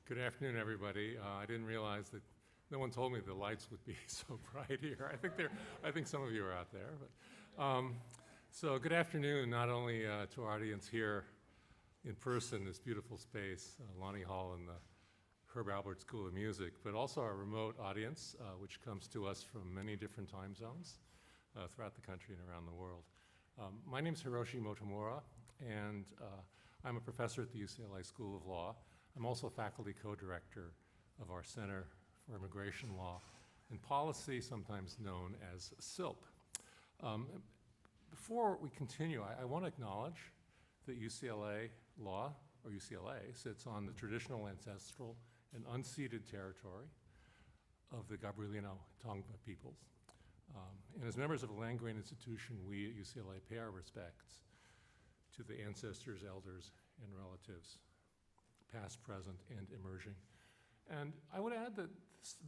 Good afternoon, everybody. I didn't realize that no one told me the lights would be so bright here. I think some of you are out there. So good afternoon, not only to our audience here in person, this beautiful space, Lani Hall and the Herb Alpert School of Music, but also our remote audience, which comes to us from many different time zones throughout the country and around the world. My name is Hiroshi Motomura, and I'm a professor at the UCLA School of Law. I'm also faculty co-director of our Center for Immigration Law and Policy, sometimes known as SILP. Before we continue, I want to acknowledge that UCLA law, or UCLA, sits on the traditional, ancestral, and unceded territory of the Gabrielino Tongva peoples. And as members of a land-grant institution, we at UCLA pay our respects to the ancestors, elders, and relatives, past, present, and emerging. And I would add that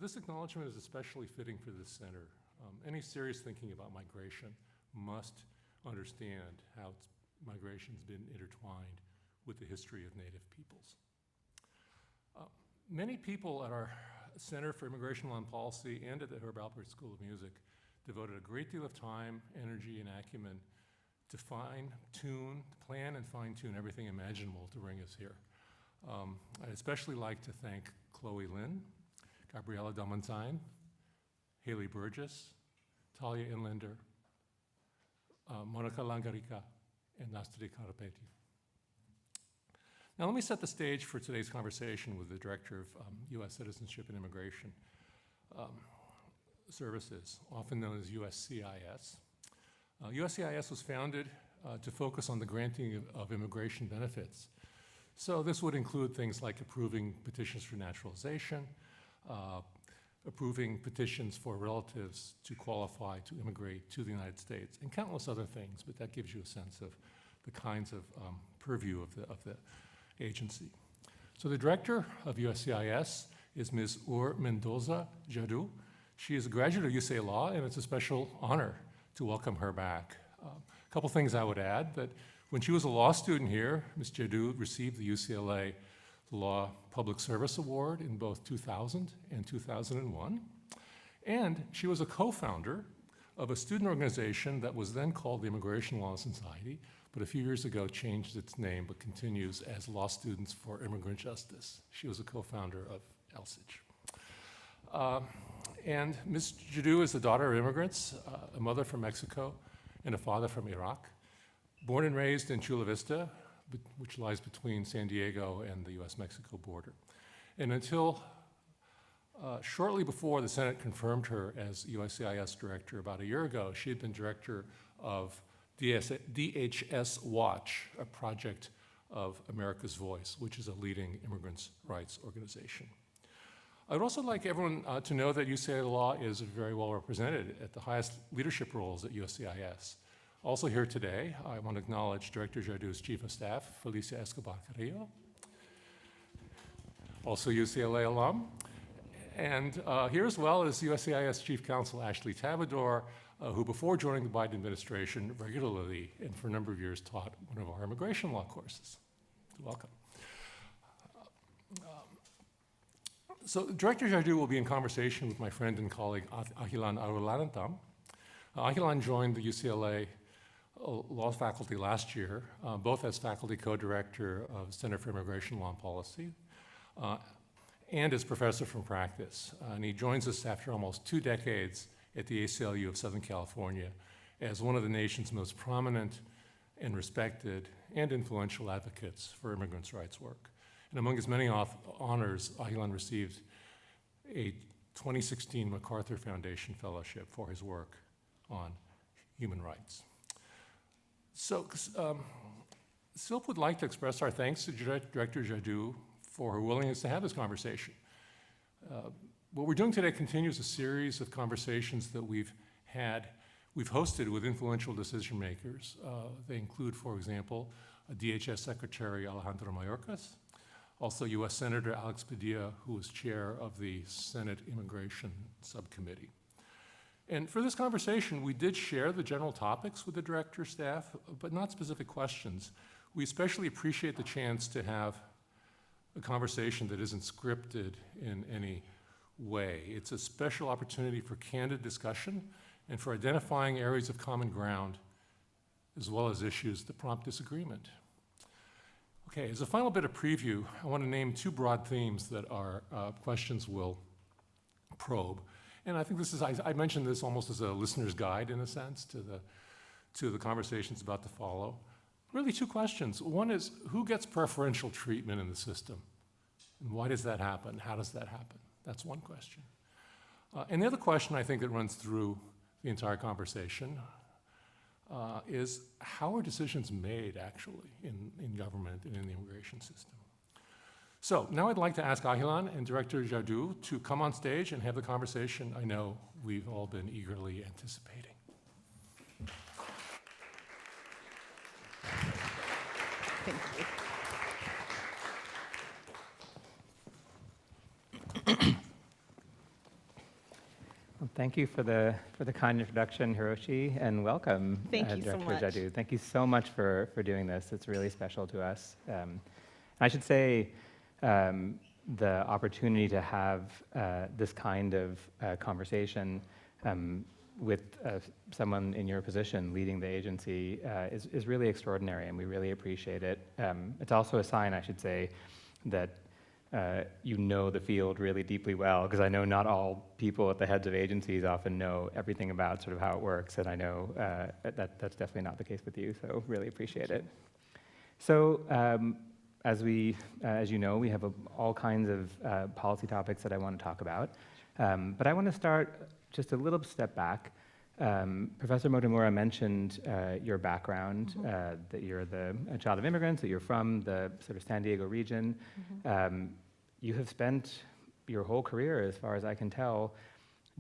this acknowledgement is especially fitting for this center. Any serious thinking about migration must understand how migration's been intertwined with the history of Native peoples. Many people at our Center for Immigration Law and Policy and at the Herb Alpert School of Music devoted a great deal of time, energy, and acumen to plan and fine-tune everything imaginable to bring us here. I'd especially like to thank Chloe Lynn, Gabriela Damanzine, Haley Burgess, Talia Inlander, Monica Langarica, and Nastri Karapeti. Now let me set the stage for today's conversation with the Director of U.S. Citizenship and Immigration Services, often known as USCIS. USCIS was founded to focus on the granting of immigration benefits. So this would include things like approving petitions for naturalization, approving petitions for relatives to qualify to immigrate to the United States, and countless other things, but that gives you a sense of the kinds of purview of the agency. So the director of USCIS is Ms. Mendoza Jaddou. She is a graduate of UCLA Law, and it's a special honor to welcome her back. A couple things I would add, that when she was a law student here, Ms. Jaddou received the UCLA Law Public Service Award in both 2000 and 2001. And she was a co-founder of a student organization that was then called the Immigration Law Society, but a few years ago changed its name, but continues as Law Students for Immigrant Justice. She was a co-founder of ELSIJ. And Ms. Jaddou is the daughter of immigrants, a mother from Mexico and a father from Iraq. Born and raised in Chula Vista, which lies between San Diego and the US-Mexico border. And until shortly before the Senate confirmed her as USCIS director about a year ago, she had been director of DHS Watch, a project of America's Voice, which is a leading immigrants' rights organization. I would also like everyone to know that UCLA Law is very well represented at the highest leadership roles at USCIS. Also here today, I want to acknowledge Director Jaddou's Chief of Staff, Felicia Escobar Carrillo, also UCLA alum. And here as well is USCIS Chief Counsel Ashley Tabador, who before joining the Biden administration regularly and for a number of years taught one of our immigration law courses. Welcome. So Director Jaddou will be in conversation with my friend and colleague Ahilan Arulanantham. Ahilan joined the UCLA law faculty last year, both as faculty co-director of Center for Immigration Law and Policy and as professor from practice. And he joins us after almost 2 decades at the ACLU of Southern California as one of the nation's most prominent and respected and influential advocates for immigrants' rights work. And among his many honors, Ahilan received a 2016 MacArthur Foundation Fellowship for his work on human rights. So SILP would like to express our thanks to Director Jaddou for her willingness to have this conversation. What we're doing today continues a series of conversations that we've hosted with influential decision makers. They include, for example, DHS Secretary Alejandro Mayorkas, also U.S. Senator Alex Padilla, who is chair of the Senate Immigration Subcommittee. And for this conversation, we did share the general topics with the director's staff, but not specific questions. We especially appreciate the chance to have a conversation that isn't scripted in any way. It's a special opportunity for candid discussion and for identifying areas of common ground, as well as issues that prompt disagreement. Okay, as a final bit of preview, I want to name two broad themes that our questions will probe. And I think this is, I mentioned this almost as a listener's guide, in a sense, to the conversations about to follow. Really two questions. One is, who gets preferential treatment in the system? And why does that happen? How does that happen? That's one question. And the other question I think that runs through the entire conversation is, how are decisions made, actually, in government and in the immigration system? So now I'd like to ask Ahilan and Director Jaddou to come on stage and have the conversation I know we've all been eagerly anticipating. Thank you. Well, thank you for the kind introduction, Hiroshi, and welcome, Thank you so Director much. Jaddou. Thank you so much for doing this. It's really special to us. I should say the opportunity to have this kind of conversation with someone in your position leading the agency is really extraordinary, and we really appreciate it. It's also a sign, I should say, that you know the field really deeply well, because I know not all people at the heads of agencies often know everything about sort of how it works, and I know that's definitely not the case with you, so really appreciate it. So as you know, we have all kinds of policy topics that I want to talk about, but I want to start just a little step back. Professor Motomura mentioned your background, that you're a child of immigrants, that you're from the sort of San Diego region. You have spent your whole career, as far as I can tell,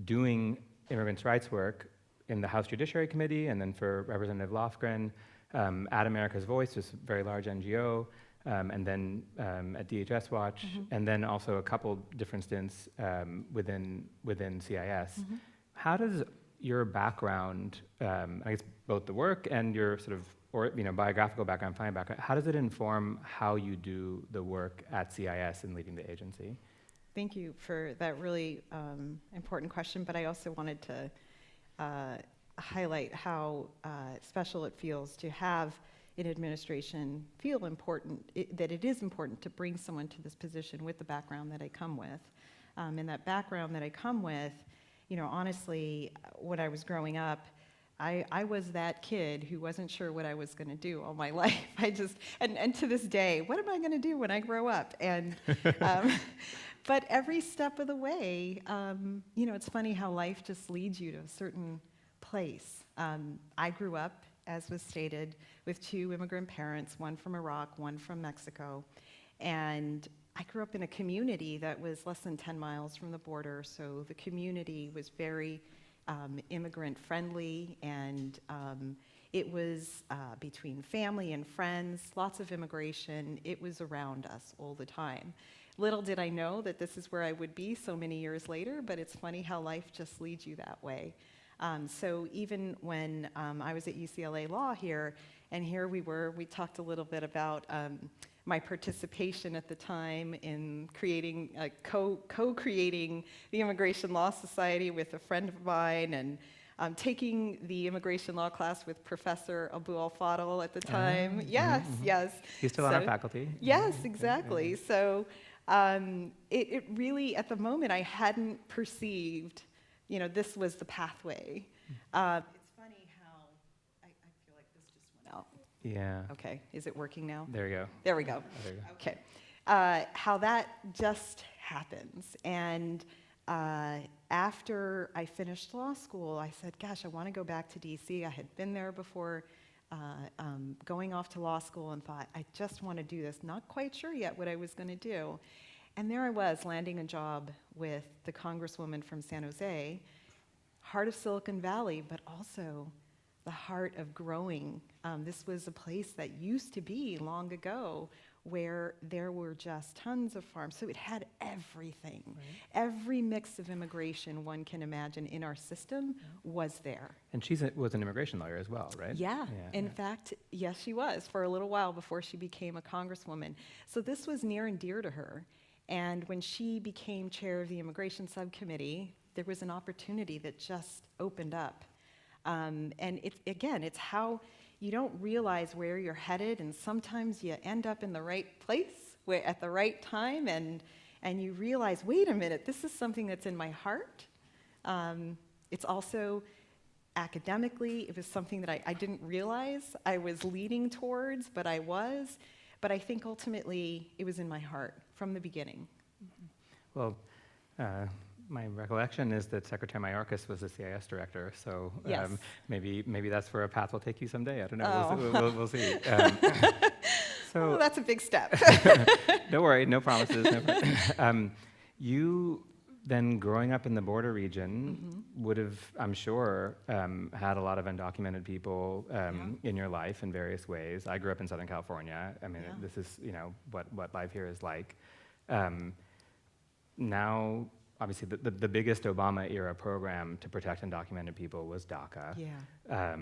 doing immigrants' rights work in the House Judiciary Committee, and then for Representative Lofgren, at America's Voice, just a very large NGO, and then at DHS Watch, and then also a couple different stints within CIS. How does your background, I guess both the work and your sort of, or biographical background, fine background, how does it inform how you do the work at CIS and leading the agency? Thank you for that really important question, but I also wanted to highlight how special it feels to have an administration feel important, that it is important to bring someone to this position with the background that I come with. And that background that I come with, honestly, when I was growing up, I was that kid who wasn't sure what I was going to do all my life. And to this day, what am I going to do when I grow up? And but every step of the way, it's funny how life just leads you to a certain place. I grew up, as was stated, with two immigrant parents, one from Iraq, one from Mexico, and I grew up in a community that was less than 10 miles from the border, so the community was very immigrant-friendly, and it was between family and friends, lots of immigration. It was around us all the time. Little did I know that this is where I would be so many years later, but it's funny how life just leads you that way. So even when I was at UCLA Law here, and here we talked a little bit about my participation at the time in creating, co-creating the Immigration Law Society with a friend of mine, and taking the immigration law class with Professor Abu Al-Fadl at the time. Yes. He's still on our faculty. Yes, exactly. So it really, at the moment, I hadn't perceived, this was the pathway. It's funny how, I feel like this just went out. Yeah. Okay, is it working now? There you go. There we go. There you go. Okay. How that just happens. And after I finished law school, I said, gosh, I want to go back to DC. I had been there before going off to law school, and thought, I just want to do this. Not quite sure yet what I was going to do. And there I was, landing a job with the Congresswoman from San Jose, heart of Silicon Valley, but also the heart of growing. This was a place that used to be, long ago, where there were just tons of farms. So it had everything. Every mix of immigration one can imagine in our system was there. And she was an immigration lawyer as well, right? Yeah. In fact, yes, she was for a little while before she became a congresswoman. So this was near and dear to her. And when she became chair of the immigration subcommittee, there was an opportunity that just opened up. And it's how you don't realize where you're headed, and sometimes you end up in the right place at the right time, and you realize, wait a minute, this is something that's in my heart. It's also academically, it was something that I didn't realize I was leading towards, but I was. But I think ultimately it was in my heart from the beginning. Well, my recollection is that Secretary Mayorkas was the CIS director, so Yes. maybe that's where a path will take you someday. I don't know. Oh. We'll see. Oh, that's a big step. Don't worry, no promises. You then, growing up in the border region, would have, I'm sure, had a lot of undocumented people in your life in various ways. I grew up in Southern California. I mean, this is what life here is like. Now, obviously, the biggest Obama-era program to protect undocumented people was DACA. Yeah.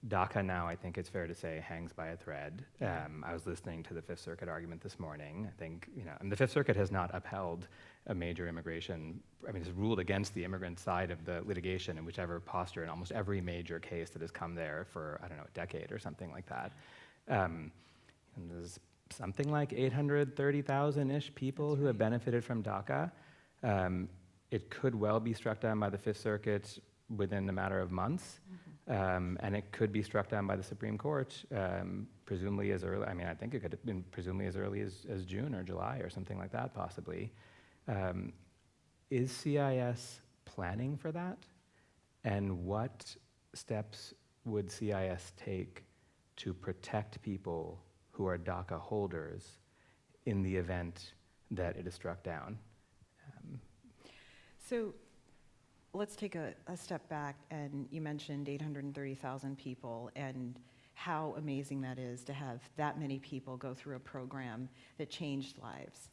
DACA now, I think it's fair to say, hangs by a thread. I was listening to the Fifth Circuit argument this morning. I think, and the Fifth Circuit has not upheld a major immigration, it's ruled against the immigrant side of the litigation in whichever posture in almost every major case that has come there for, a decade or something like that. And there's something like 830,000-ish people who have benefited from DACA. It could well be struck down by the Fifth Circuit within a matter of months, and it could be struck down by the Supreme Court, presumably as early, I think it could have been presumably as early as June or July or something like that, possibly. Is CIS planning for that? And what steps would CIS take to protect people who are DACA holders in the event that it is struck down? So let's take a step back, and you mentioned 830,000 people and how amazing that is to have that many people go through a program that changed lives.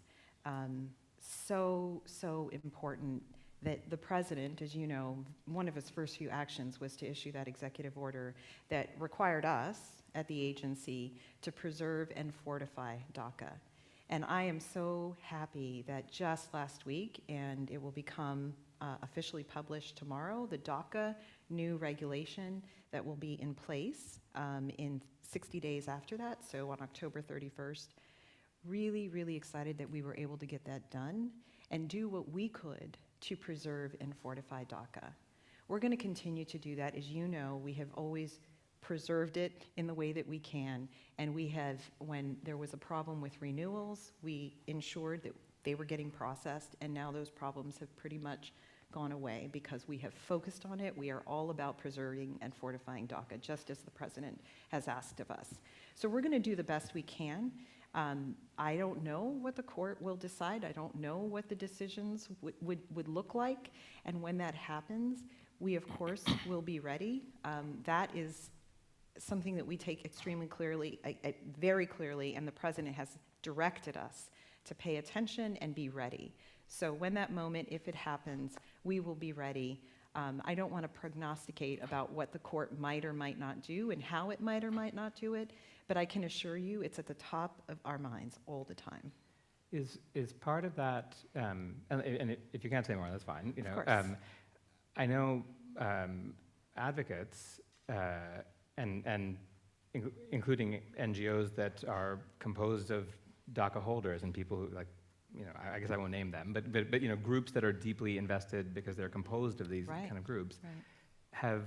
So important that the president, as you know, one of his first few actions was to issue that executive order that required us at the agency to preserve and fortify DACA. And I am so happy that just last week, and it will become officially published tomorrow, the DACA new regulation that will be in place in 60 days after that, so on October 31st. Really, really excited that we were able to get that done and do what we could to preserve and fortify DACA. We're going to continue to do that. As you know, we have always preserved it in the way that we can, and we have, when there was a problem with renewals, we ensured that they were getting processed, and now those problems have pretty much gone away because we have focused on it. We are all about preserving and fortifying DACA, just as the president has asked of us. So we're going to do the best we can. I don't know what the court will decide. I don't know what the decisions would look like, and when that happens, we of course will be ready. That is something that we take extremely clearly, very clearly, and the president has directed us to pay attention and be ready. So when that moment, if it happens, we will be ready. I don't want to prognosticate about what the court might or might not do and how it might or might not do it, but I can assure you it's at the top of our minds all the time. Is part of that, and if you can't say more, that's fine. Of course. I know advocates and including NGOs that are composed of DACA holders and people who I guess I won't name them, but groups that are deeply invested because they're composed of these kind of groups, have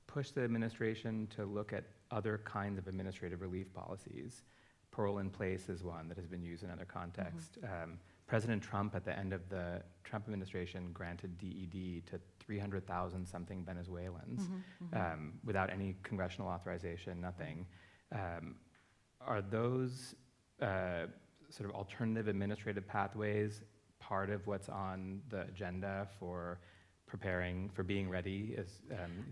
pushed the administration to look at other kinds of administrative relief policies. Parole in place is one that has been used in other contexts. President Trump, at the end of the Trump administration, granted DED to 300,000 something Venezuelans without any congressional authorization, nothing. Are those sort of alternative administrative pathways part of what's on the agenda for preparing, for being ready, as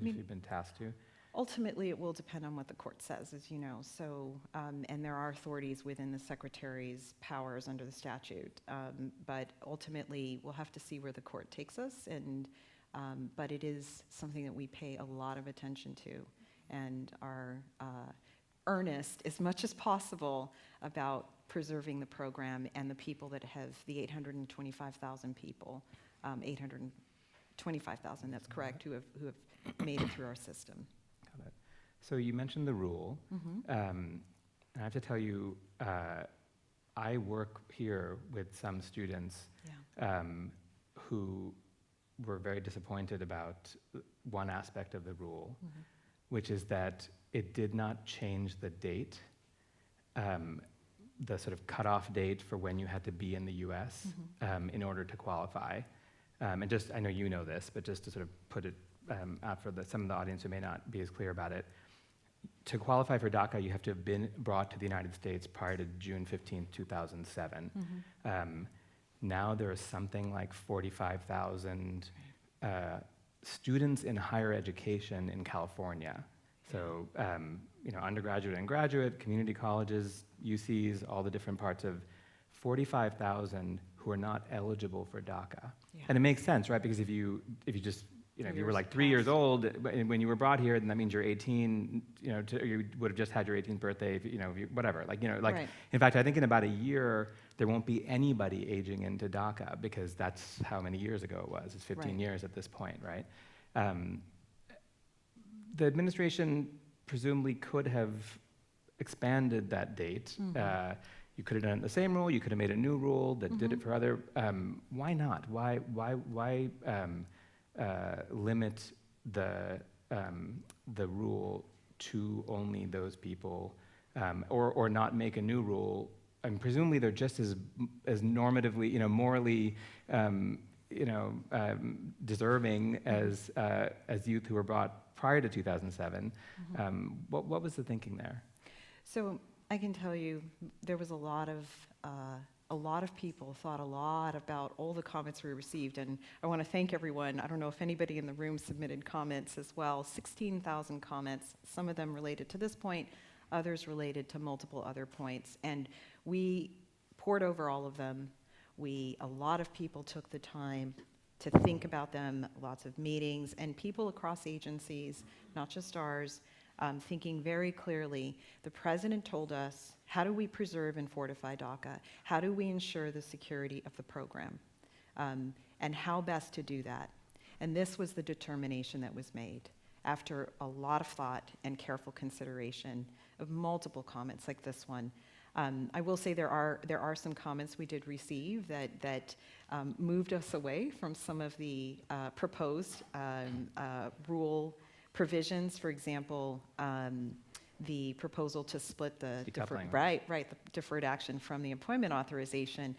you've been tasked to? Ultimately, it will depend on what the court says, as you know. So, and there are authorities within the secretary's powers under the statute. But ultimately, we'll have to see where the court takes us. And but it is something that we pay a lot of attention to, and are earnest as much as possible about preserving the program and the people that have the 825,000 people, 825,000. That's correct, who have made it through our system. Got it. So you mentioned the rule. And I have to tell you, I work here with some students who were very disappointed about one aspect of the rule, which is that it did not change the date, the sort of cutoff date for when you had to be in the US in order to qualify. And just, I know you know this, but just to sort of put it out for some of the audience who may not be as clear about it, to qualify for DACA, you have to have been brought to the United States prior to June 15, 2007. Now there is something like 45,000 students in higher education in California. So, undergraduate and graduate, community colleges, UCs, all the different parts of 45,000 who are not eligible for DACA. And it makes sense, right? Because if you just, if you were like 3 years old when you were brought here, then that means you're 18, you would have just had your 18th birthday, whatever. Right. In fact, I think in about a year, there won't be anybody aging into DACA because that's how many years ago it was. It's 15 years at this point, right? The administration presumably could have expanded that date. You could have done it the same rule. You could have made a new rule that did it for other. Why not? Why limit the rule to only those people, or not make a new rule? And presumably they're just as normatively, morally, deserving as youth who were brought prior to 2007. What was the thinking there? So I can tell you, there was a lot of people thought a lot about all the comments we received, and I want to thank everyone. I don't know if anybody in the room submitted comments as well. 16,000 comments, some of them related to this point, others related to multiple other points, and we pored over all of them. A lot of people took the time to think about them, lots of meetings, and people across agencies, not just ours, thinking very clearly. The president told us, how do we preserve and fortify DACA? How do we ensure the security of the program? And how best to do that? And this was the determination that was made after a lot of thought and careful consideration of multiple comments like this one. I will say there are some comments we did receive that moved us away from some of the proposed rule provisions. For example, the proposal to split the the deferred action from the employment authorization.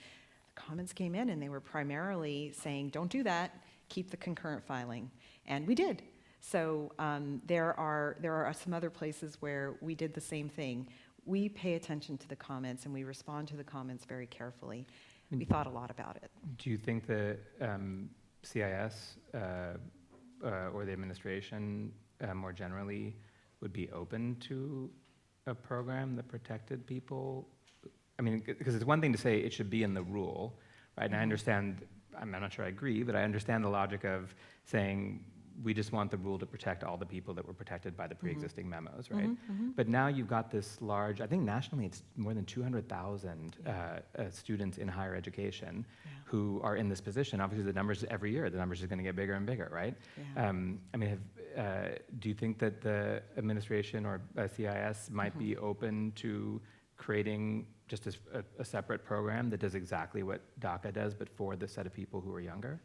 The comments came in and they were primarily saying, don't do that, keep the concurrent filing. And we did. So there are some other places where we did the same thing. We pay attention to the comments and we respond to the comments very carefully. We thought a lot about it. Do you think the CIS or the administration more generally would be open to a program that protected people? I mean, because it's one thing to say it should be in the rule, right? And I understand, I'm not sure I agree, but I understand the logic of saying we just want the rule to protect all the people that were protected by the pre-existing memos, right? But now you've got this large, I think nationally it's more than 200,000 students in higher education who are in this position. Obviously the numbers every year, the numbers are going to get bigger and bigger, right? I mean, do you think that the administration or CIS might be open to creating just a separate program that does exactly what DACA does, but for the set of people who are younger?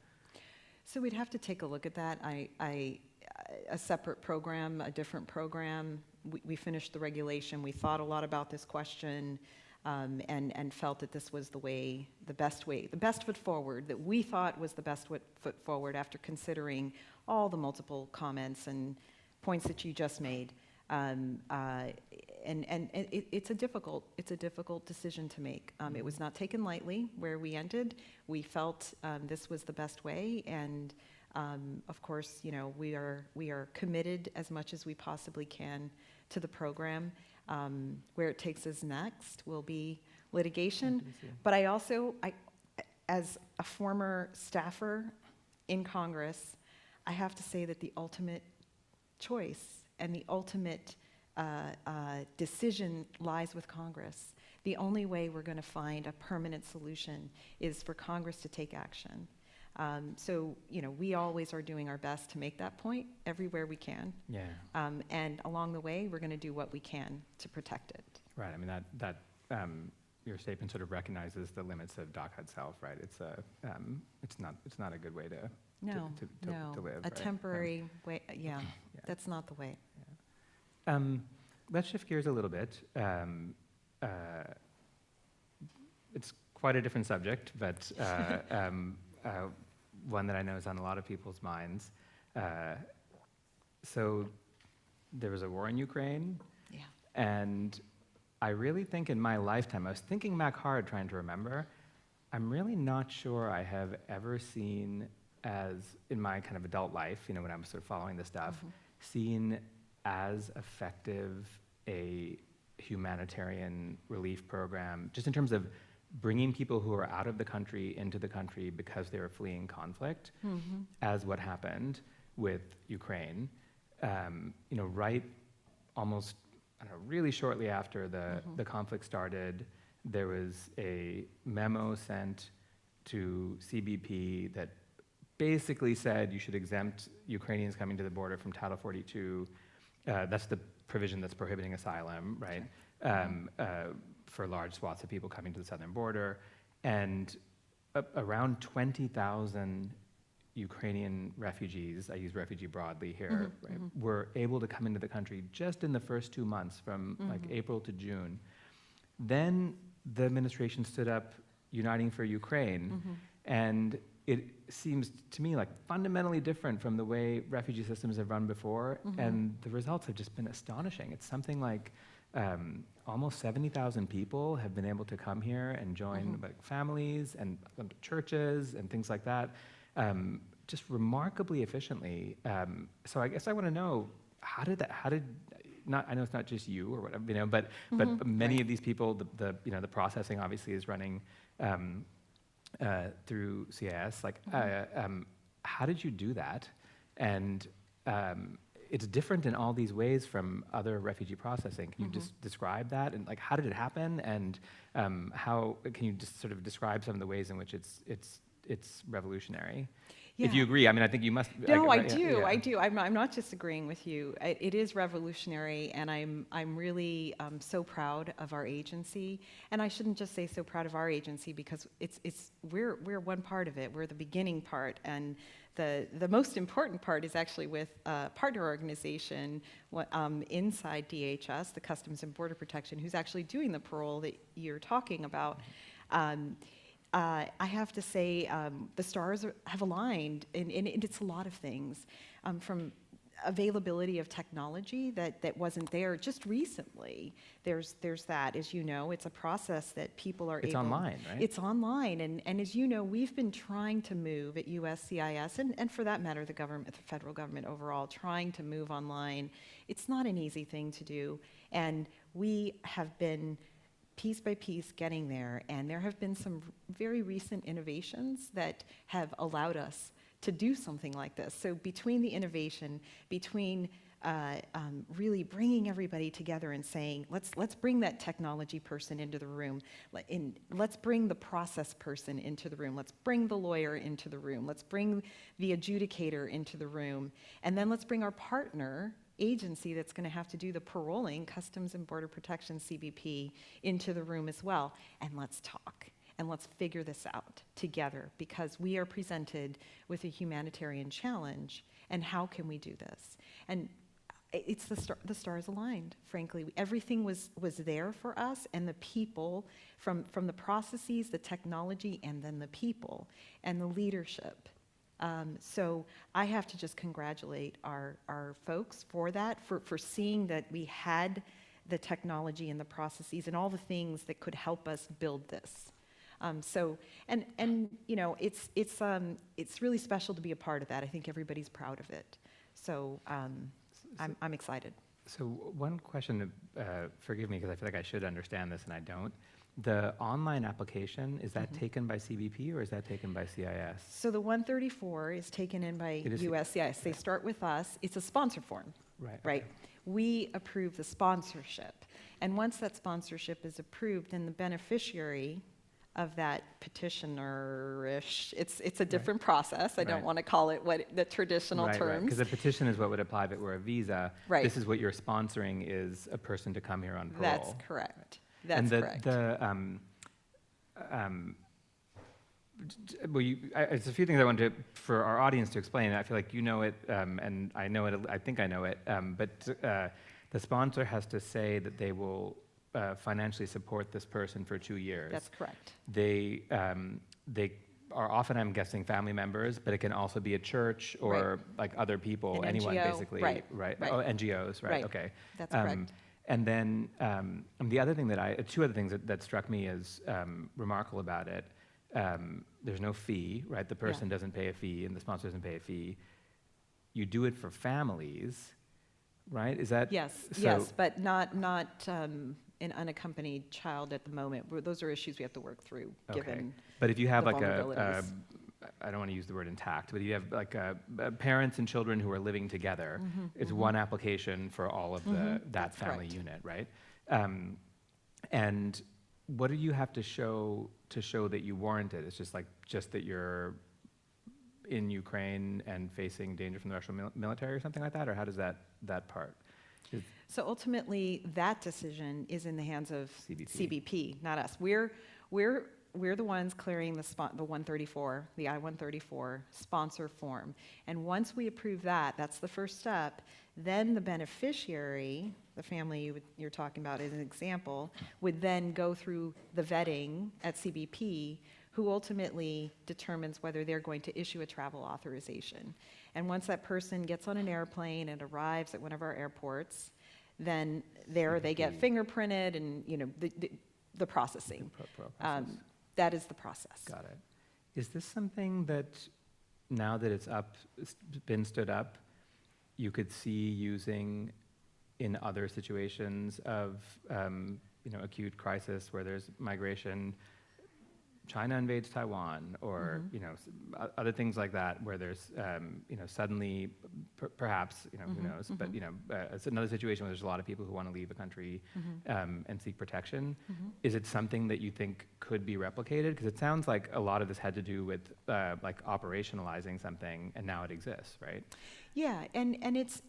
So we'd have to take a look at that. A separate program, a different program. We finished the regulation. We thought a lot about this question, and felt that this was the best foot forward, that we thought was the best foot forward after considering all the multiple comments and points that you just made. It's a difficult decision to make. It was not taken lightly where we ended. We felt this was the best way, and Of course, we are committed as much as we possibly can to the program. Where it takes us next will be litigation. But I also, as a former staffer in Congress, I have to say that the ultimate choice and the ultimate decision lies with Congress. The only way we're going to find a permanent solution is for Congress to take action. So, we always are doing our best to make that point everywhere we can. Yeah. And along the way, we're going to do what we can to protect it. Right. I mean, that your statement sort of recognizes the limits of DACA itself, right? It's not a good way to No, to live. a right? temporary way, yeah, that's not the way. Let's shift gears a little bit. It's quite a different subject, but one that I know is on a lot of people's minds. So there was a war in Ukraine, Yeah. and I really think in my lifetime, I was thinking back hard trying to remember, I'm really not sure I have ever seen in my kind of adult life, when I'm sort of following this stuff, seen as effective a humanitarian relief program, just in terms of bringing people who are out of the country into the country because they were fleeing conflict, as what happened with Ukraine. Right almost, really shortly after the conflict started, there was a memo sent to CBP that basically said you should exempt Ukrainians coming to the border from Title 42. That's the provision that's prohibiting asylum, right? For large swaths of people coming to the southern border. And around 20,000 Ukrainian refugees, I use refugee broadly here, right, were able to come into the country just in the first 2 months from like April to June. Then the administration stood up Uniting for Ukraine, and it seems to me like fundamentally different from the way refugee systems have run before, and the results have just been astonishing. It's something like almost 70,000 people have been able to come here and join like families and churches and things like that, just remarkably efficiently. So I guess I want to know, I know it's not just you or whatever, but many of these people, the processing obviously is running through CIS. Like, how did you do that? And it's different in all these ways from other refugee processing. Can you just describe that? And like, how did it happen? And how can you just sort of describe some of the ways in which it's revolutionary? Yeah. If you agree, I mean, I think you must. No, I do. I'm not disagreeing with you. It is revolutionary, and I'm really so proud of our agency. And I shouldn't just say so proud of our agency, because we're one part of it. We're the beginning part, and the most important part is actually with a partner organization inside DHS, the Customs and Border Protection, who's actually doing the parole that you're talking about. I have to say, the stars have aligned, and it's a lot of things, from availability of technology that wasn't there just recently. There's that, as you know, it's a process that people are able. It's online, right? It's online, and as you know, we've been trying to move at USCIS, and for that matter, the federal government overall, trying to move online. It's not an easy thing to do, and we have been piece by piece getting there, and there have been some very recent innovations that have allowed us to do something like this. So between the innovation, between really bringing everybody together and saying, let's bring that technology person into the room, let's bring the process person into the room, let's bring the lawyer into the room, let's bring the adjudicator into the room, and then let's bring our partner agency that's going to have to do the paroling, Customs and Border Protection, CBP, into the room as well. And let's talk, and let's figure this out together, because we are presented with a humanitarian challenge, and how can we do this? And it's the stars aligned, frankly. Everything was there for us, and the people, from the processes, the technology, and then the people, and the leadership. So I have to just congratulate our folks for that, for seeing that we had the technology and the processes and all the things that could help us build this. And you know, it's really special to be a part of that. I think everybody's proud of it. So I'm excited. So one question, forgive me because I feel like I should understand this and I don't. The online application, is that taken by CBP or is that taken by CIS? So the 134 is taken in by USCIS. They start with us. It's a sponsor form, Right. right? We approve the sponsorship. And once that sponsorship is approved, then the beneficiary of that petitioner-ish, it's a different process. I don't Right. want to call it what the traditional terms. Because a petition is what would apply if it were a visa. Right. This is what you're sponsoring is a person to come here on parole. That's correct. That's correct. Well, it's a few things I wanted for our audience to explain. I feel like you know it, and I know it. I think I know it. But the sponsor has to say that they will financially support this person for 2 years. That's correct. They are often, I'm guessing, family members, but it can also be a church or like other people, An anyone NGO, basically. right. Oh, NGOs, right? Right. Okay. That's correct. And then the other thing two other things that struck me as remarkable about it, there's no fee, right? The person doesn't pay a fee and the sponsor doesn't pay a fee. You do it for families, right? Is that? Yes, yes, but not an unaccompanied child at the moment. Those are issues we have to work through, given But if you have the like vulnerabilities. I don't want to use the word intact, but if you have like parents and children who are living together, it's one application for all of that That's family correct. unit, right? And what do you have to show that you warrant it? It's just that you're in Ukraine and facing danger from the Russian military or something like that, or how does that part? So ultimately, that decision is in the hands of CBP. CBP, not us. We're the ones clearing the 134, the I-134 sponsor form. And once we approve that, that's the first step, then the beneficiary, the family you're talking about as an example, would then go through the vetting at CBP, who ultimately determines whether they're going to issue a travel authorization. And once that person gets on an airplane and arrives at one of our airports, then they get fingerprinted and, you know, the processing. Process. That is the process. Got it. Is this something that, now that it's been stood up, you could see using in other situations of, acute crisis where there's migration? China invades Taiwan, or other things like that, where there's suddenly, perhaps who knows, but it's another situation where there's a lot of people who want to leave the country and seek protection. Is it something that you think could be replicated? Because it sounds like a lot of this had to do with like operationalizing something, and now it exists, right? Yeah, and it's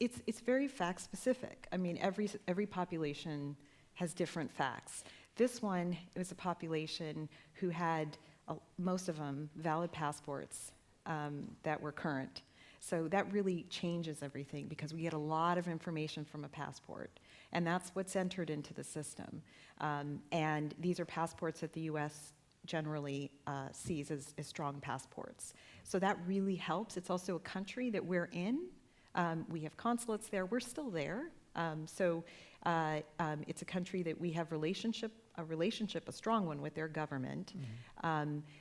very fact specific. I mean, every population has different facts. This one, it was a population who had, most of them, valid passports that were current. So that really changes everything because we get a lot of information from a passport. And that's what's entered into the system. And these are passports that the U.S. generally sees as strong passports. So that really helps. It's also a country that we're in. We have consulates there. We're still there. It's a country that we have a strong one with their government.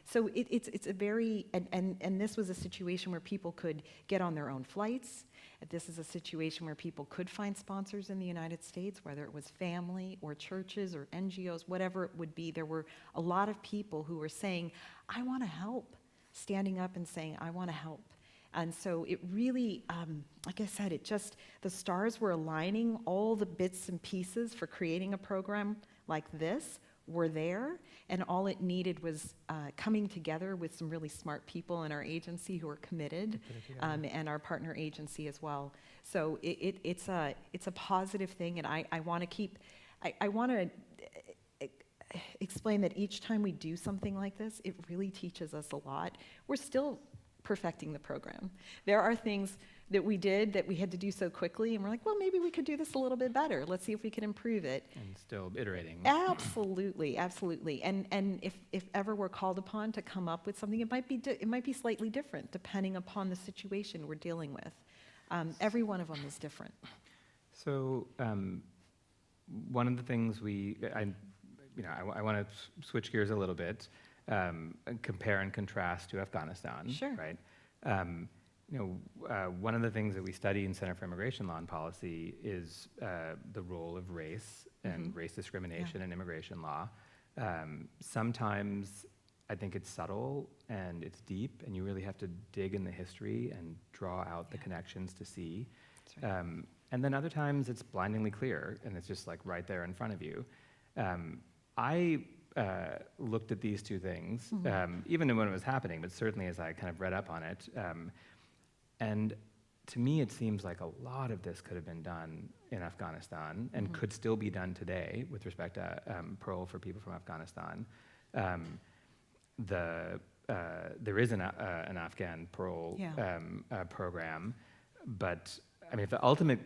So it's a very, and this was a situation where people could get on their own flights. This is a situation where people could find sponsors in the United States, whether it was family or churches or NGOs, whatever it would be. There were a lot of people who were saying, I want to help, standing up and saying, I want to help. And so it really, like I said, the stars were aligning. All the bits and pieces for creating a program like this were there, and all it needed was coming together with some really smart people in our agency who are committed, and our partner agency as well. So it's a positive thing, and I want to explain that each time we do something like this, it really teaches us a lot. We're still perfecting the program. There are things that we did that we had to do so quickly, and we're like, well, maybe we could do this a little bit better. Let's see if we can improve it. And still iterating. Absolutely, absolutely. And if ever we're called upon to come up with something, it might be slightly different depending upon the situation we're dealing with. Every one of them is different. So one of the things I want to switch gears a little bit. compare and contrast to Afghanistan, Sure. right? One of the things that we study in Center for Immigration Law and Policy is the role of race and race discrimination in immigration law. Sometimes I think it's subtle and it's deep, and you really have to dig in the history and draw out the connections to see. That's right. And then other times it's blindingly clear, and it's just like right there in front of you. I looked at these two things, even when it was happening, but certainly as I kind of read up on it. And to me, it seems like a lot of this could have been done in Afghanistan and could still be done today with respect to parole for people from Afghanistan. There is an Afghan parole program, but I mean, if the ultimate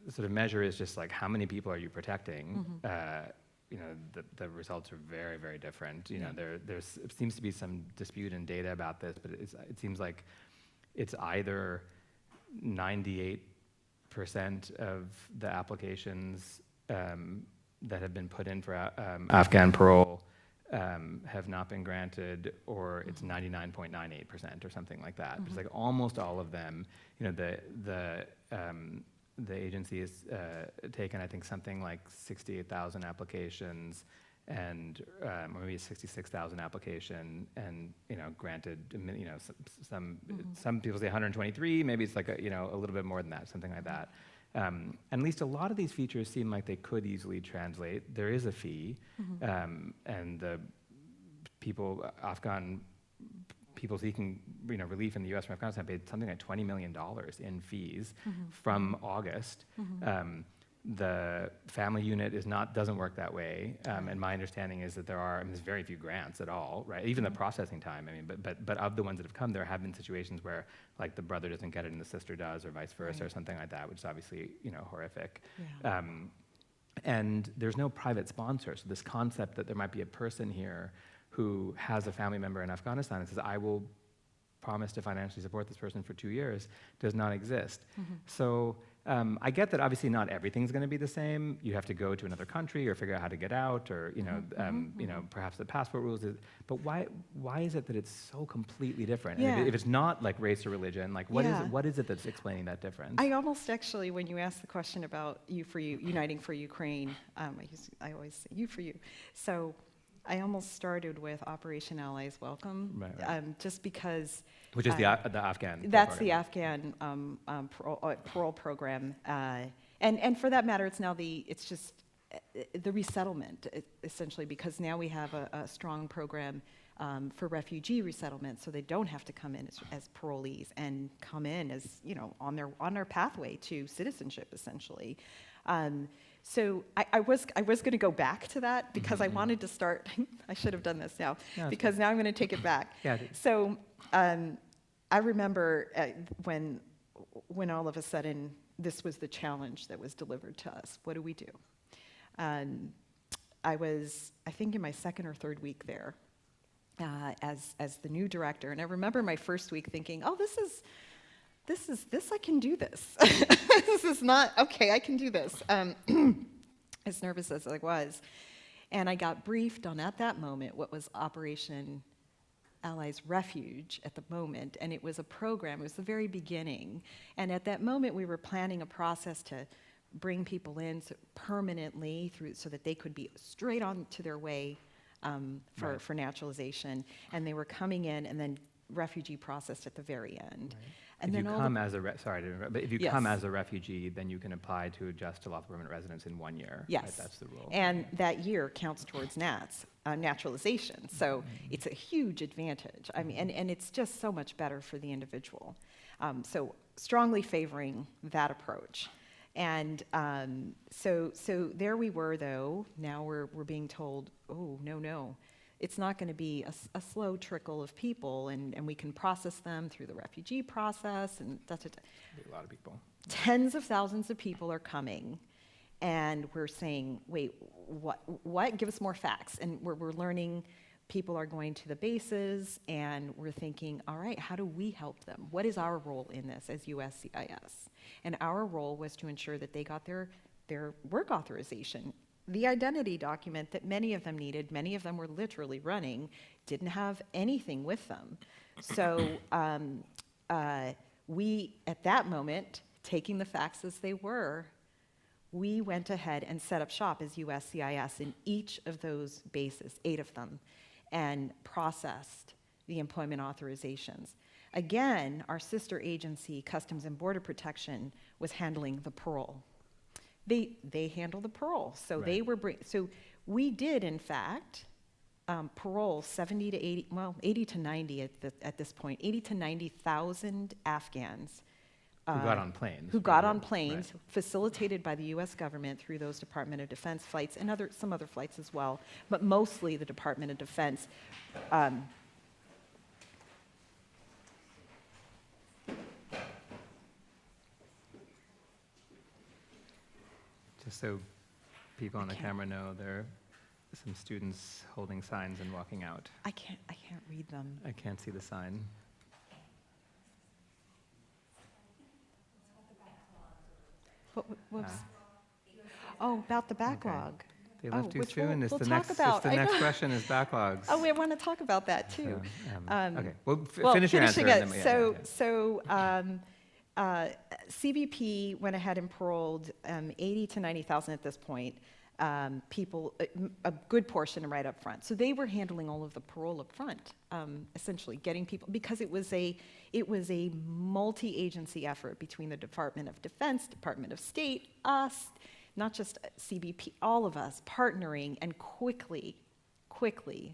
sort of measure is just like how many people are you protecting, the results are very, very different. There seems to be some dispute in data about this, but it seems like it's either 98% of the applications that have been put in for Afghan parole have not been granted, or it's 99.98% or something like that. It's like almost all of them, the agency has taken, I think, something like 68,000 applications and or maybe 66,000 application, and granted, some people say 123, maybe it's like a little bit more than that, something like that. And at least a lot of these features seem like they could easily translate. There is a fee, and the Afghan people seeking relief in the U.S. from Afghanistan paid something like $20 million in fees from August. The family unit doesn't work that way, and my understanding is that there's very few grants at all, right? Even the processing time. I mean, but of the ones that have come, there have been situations where like the brother doesn't get it and the sister does, or vice versa, or something like that, which is obviously horrific. Yeah. And there's no private sponsor, so this concept that there might be a person here who has a family member in Afghanistan and says, I will promise to financially support this person for 2 years, does not exist. So I get that obviously not everything's going to be the same. You have to go to another country or figure out how to get out, or perhaps the passport rules. But why is it that it's so completely different? Yeah. And if it's not like race or religion, like what is it that's explaining that difference? I almost actually, when you asked the question about Uniting for Ukraine, I always say you for you. So I almost started with Operation Allies Welcome, Right. Just because. Which is the Afghan. That's the program. Afghan parole program, and for that matter, it's just the resettlement essentially, because now we have a strong program for refugee resettlement, so they don't have to come in as parolees and come in as on their pathway to citizenship essentially. So I was going to go back to that because I wanted to start. I should have done this now, because now I'm going to take it back. Yeah. So I remember when all of a sudden this was the challenge that was delivered to us. What do we do? I was, I think, in my second or third week there as the new director, and I remember my first week thinking, oh, this I can do this. This is not, okay, I can do this. As nervous as I was. And I got briefed on, at that moment, what was Operation Allies Refuge at the moment. And it was a program, it was the very beginning. And at that moment, we were planning a process to bring people in permanently so that they could be straight on to their way for naturalization. And they were coming in, and then refugee processed at the very end. Right. And if then you come as a sorry to interrupt, but if you Yes. come as a refugee, then you can apply to adjust to lawful permanent residence in 1 year. Yes. Right? That's the rule. And that year counts towards naturalization. So it's a huge advantage. I mean, and it's just so much better for the individual. So strongly favoring that approach. And so there we were, though. Now we're being told, oh, no. It's not going to be a slow trickle of people, and we can process them through the refugee process, and A lot of people. Tens of thousands of people are coming, and we're saying, wait, what? Give us more facts. And we're learning people are going to the bases, and we're thinking, all right, how do we help them? What is our role in this as USCIS? And our role was to ensure that they got their work authorization the identity document that many of them needed, many of them were literally running, didn't have anything with them. So we, at that moment, taking the facts as they were, we went ahead and set up shop as USCIS in each of those bases, 8 of them, and processed the employment authorizations. Again, our sister agency, Customs and Border Protection, was handling the parole. They handle the parole, so Right. they were so we did, in fact, parole 70 to 80, well, 80 to 90 at this point, 80 to 90,000 Afghans. Who got on planes. Who right? got on planes, Right. facilitated by the U.S. government through those Department of Defense flights and some other flights as well, but mostly the Department of Defense. Just so people on the Okay. camera know, there are some students holding signs and walking out. I can't read them. I can't see the sign. Whoops. Oh, about the backlog. They left too which soon. we'll It's the talk next, about. it's the I next know. question is backlogs. Oh, we want to talk about that too. So, okay, well, Well, finish your answer. finishing and it, then we- CBP went ahead and paroled 80 to 90,000 at this point, people, a good portion right up front. So they were handling all of the parole up front, essentially getting people, because it was a multi-agency effort between the Department of Defense, Department of State, us, not just CBP, all of us partnering and quickly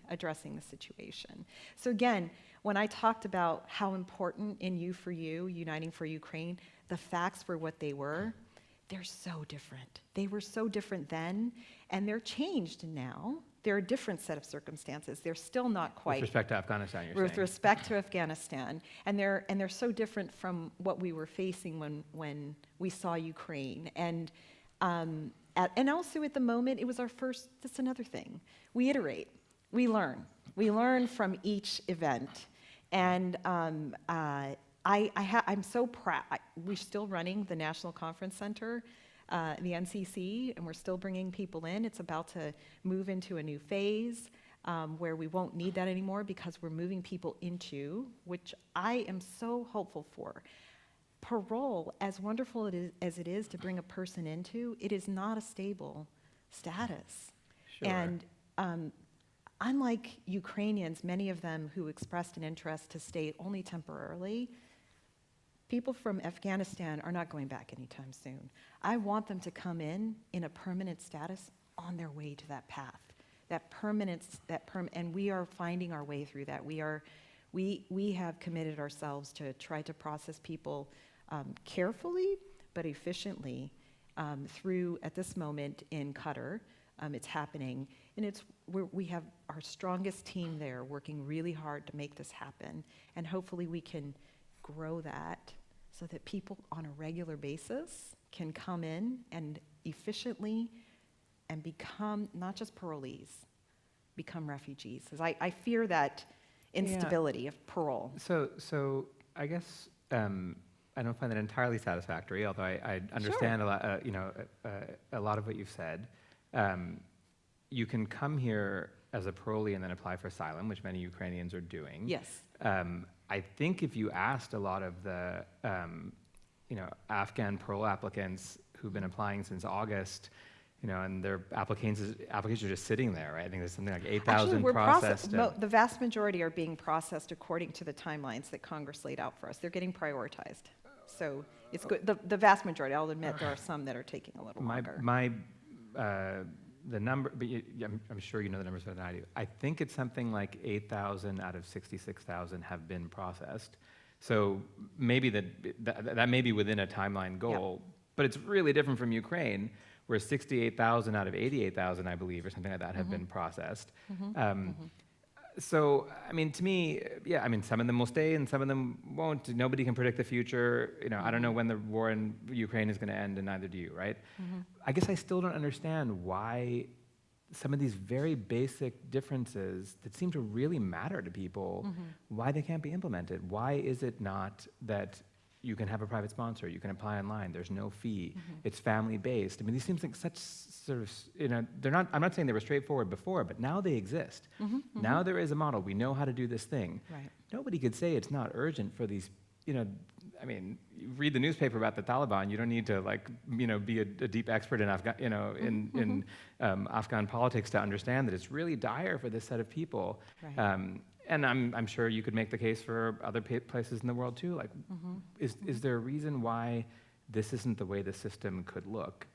addressing the situation. So again, when I talked about how important in You for You, Uniting for Ukraine, the facts were what they were, they're so different. They were so different then, and they're changed now. They're a different set of circumstances. They're still not quite With respect to Afghanistan, you're with saying? respect to Afghanistan, and they're so different from what we were facing when we saw Ukraine, and also at the moment it was our first. That's another thing. We iterate, we learn from each event, and I'm so proud. We're still running the National Conference Center, the NCC, and we're still bringing people in. It's about to move into a new phase where we won't need that anymore because we're moving people into, which I am so hopeful for. Parole, as wonderful as it is to bring a person into, it is not a stable status. Sure. And unlike Ukrainians, many of them who expressed an interest to stay only temporarily, people from Afghanistan are not going back anytime soon. I want them to come in a permanent status on their way to that path, that permanence, and we are finding our way through that. We have committed ourselves to try to process people carefully but efficiently through, at this moment in Qatar. It's happening, and we have our strongest team there working really hard to make this happen, and hopefully we can grow that so that people on a regular basis can come in and efficiently and become not just parolees, become refugees. Because I fear that instability of parole. So I guess I don't find that entirely satisfactory, although I understand a lot of what you've said. You can come here as a parolee and then apply for asylum, which many Ukrainians are doing. Yes. I think if you asked a lot of the Afghan parole applicants who've been applying since August, and their applications are just sitting there, right? I think there's something like 8,000 processed. The vast majority are being processed according to the timelines that Congress laid out for us. They're getting prioritized. So it's good. The vast majority, I'll admit there are some that are taking a little longer. The number, but I'm sure you know the numbers better than I do. I think it's something like 8,000 out of 66,000 have been processed. So maybe that may be within a timeline goal, but it's really different from Ukraine, where 68,000 out of 88,000, I believe, or something like that, have been processed. So, I mean, to me, yeah, I mean, some of them will stay and some of them won't. Nobody can predict the future. I don't know when the war in Ukraine is going to end, and neither do you, right? I guess I still don't understand why some of these very basic differences that seem to really matter to people, why they can't be implemented. Why is it not that you can have a private sponsor, you can apply online, there's no fee, it's family-based. I mean, these seem like such sort of, they're not, I'm not saying they were straightforward before, but now they exist. Now there is a model, we know how to do this thing. Right. Nobody could say it's not urgent for these, I mean, you read the newspaper about the Taliban, you don't need to be a deep expert in Afghan politics to understand that it's really dire for this set of people. Right. And I'm sure you could make the case for other places in the world too. Like, is there a reason why this isn't the way the system could look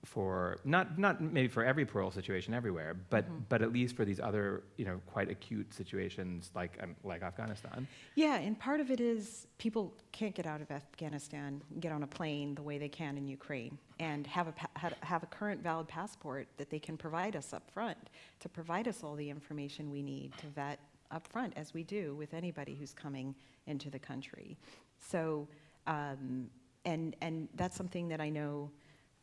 for not maybe for every parole situation everywhere, but at least for these other quite acute situations like Afghanistan? Yeah, and part of it is people can't get out of Afghanistan, get on a plane the way they can in Ukraine, and have a current valid passport that they can provide us up front, to provide us all the information we need to vet up front, as we do with anybody who's coming into the country. So, and that's something that I know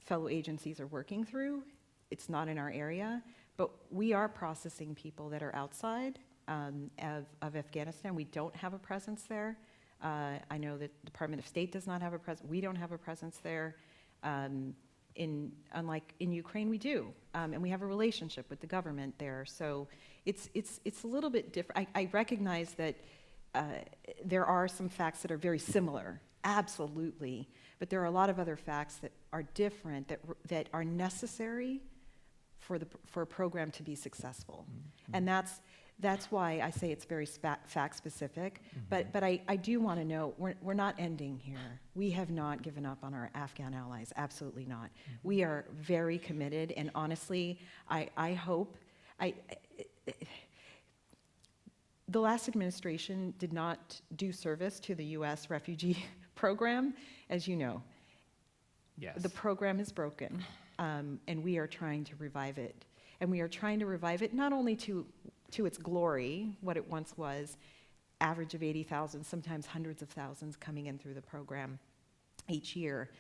fellow agencies are working through. It's not in our area, but we are processing people that are outside of Afghanistan. We don't have a presence there. I know that the Department of State does not have a presence. We don't have a presence there. Unlike in Ukraine, we do, and we have a relationship with the government there. So it's a little bit different. I recognize that there are some facts that are very similar, absolutely, but there are a lot of other facts that are different, that are necessary for a program to be successful, and that's why I say it's very fact specific. But I do want to know we're not ending here. We have not given up on our Afghan allies. Absolutely not. We are very committed, and honestly, I hope the last administration did not do service to the U.S. refugee program, as you know. Yes. The program is broken, and we are trying to revive it. And we are trying to revive it not only to its glory, what it once was, average of 80,000, sometimes hundreds of thousands coming in through the program each year,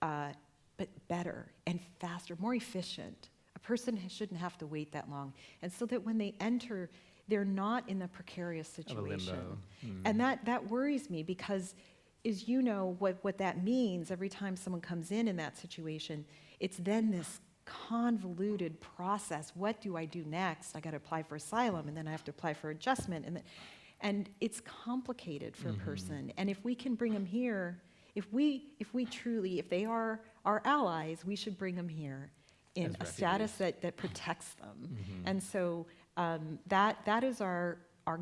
but better and faster, more efficient. A person shouldn't have to wait that long. And so that when they enter, they're not in a precarious situation. And that worries me, because as you know, what that means every time someone comes in that situation, it's then this convoluted process. What do I do next? I got to apply for asylum, and then I have to apply for adjustment, and it's complicated for a person. And if we can bring them here, if they are our allies, we should bring them here in a status that protects them. And so that is our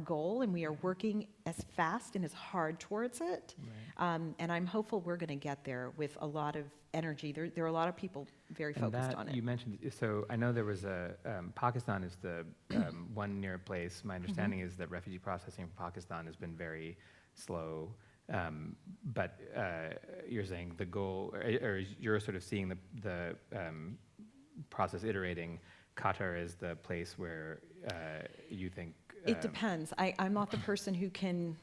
goal, and we are working as fast and as hard towards it. And I'm hopeful we're going to get there with a lot of energy. There are a lot of people very focused on it. You mentioned, so I know there was Pakistan is the one near place. My understanding is that refugee processing from Pakistan has been very slow. But you're saying the goal, or you're sort of seeing the process iterating. Qatar is the place where you think. It depends. I'm not the person who can.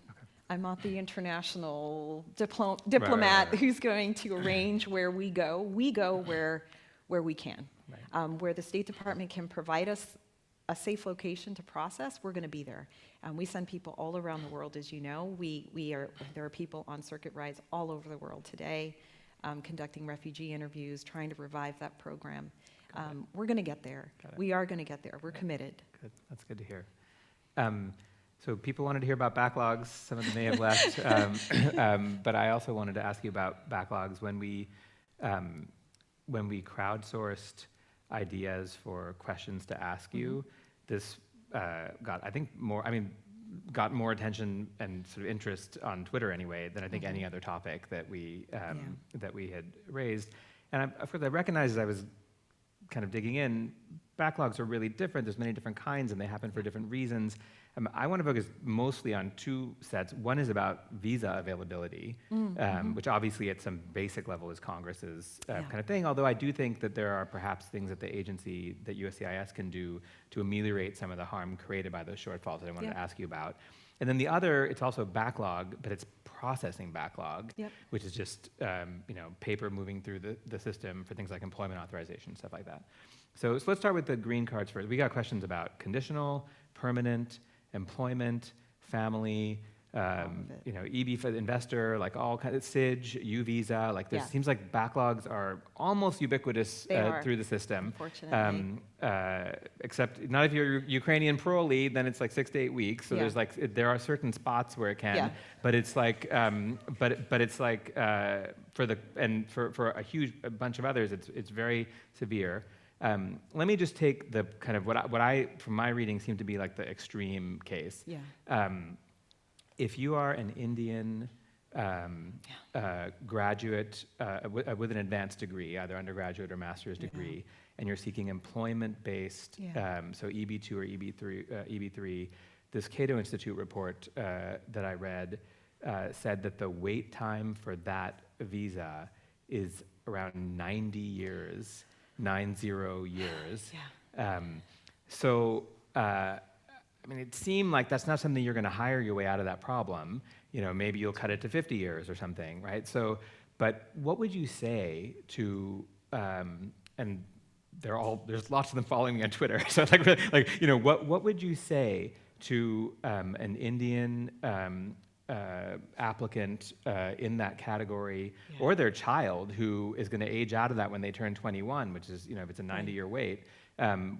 I'm not the international diplomat who's going to arrange where we go. We go where we can. Where the State Department can provide us a safe location to process, we're going to be there. We send people all around the world, as you know. There are people on circuit rides all over the world today, conducting refugee interviews, trying to revive that program. We're going to get there. We are going to get there. We're committed. Good. That's good to hear. So people wanted to hear about backlogs. Some of them may have left. But I also wanted to ask you about backlogs. When we crowdsourced ideas for questions to ask you, this got more attention and sort of interest on Twitter anyway than I think any other topic that we had raised. And of course, I recognize as I was kind of digging in, backlogs are really different. There's many different kinds, and they happen for different reasons. I want to focus mostly on two sets. One is about visa availability, which obviously at some basic level is Congress's kind of thing, although I do think that there are perhaps things that the agency, that USCIS can do to ameliorate some of the harm created by those shortfalls that I wanted to ask you about. And then the other, it's also backlog, but it's processing backlog, which is just paper moving through the system for things like employment authorization, stuff like that. So let's start with the green cards first. We got questions about conditional, permanent, employment, family, it. EB for the investor, like all kinds of SIG, U visa, like there Yeah. seems like backlogs are almost ubiquitous They are, through the system. unfortunately. Except not if you're Ukrainian parolee, then it's like 6 to 8 weeks. So Yeah. there's like there are certain spots where it can, Yeah. but it's like but it's like for a bunch of others, it's very severe. Let me just take the kind of what I from my reading seemed to be like the extreme case. Yeah. If you are an Indian graduate with an advanced degree, either undergraduate or master's degree, and you're seeking employment-based, so EB2 or EB3, this Cato Institute report that I read said that the wait time for that visa is around 90 years. Yeah. I mean, it seemed like that's not something you're going to hire your way out of that problem. Maybe you'll cut it to 50 years or something, right? But what would you say to, and there's lots of them following me on Twitter. So what would you say to an Indian applicant in that category, or their child who is going to age out of that when they turn 21, which is, if it's a 90-year wait?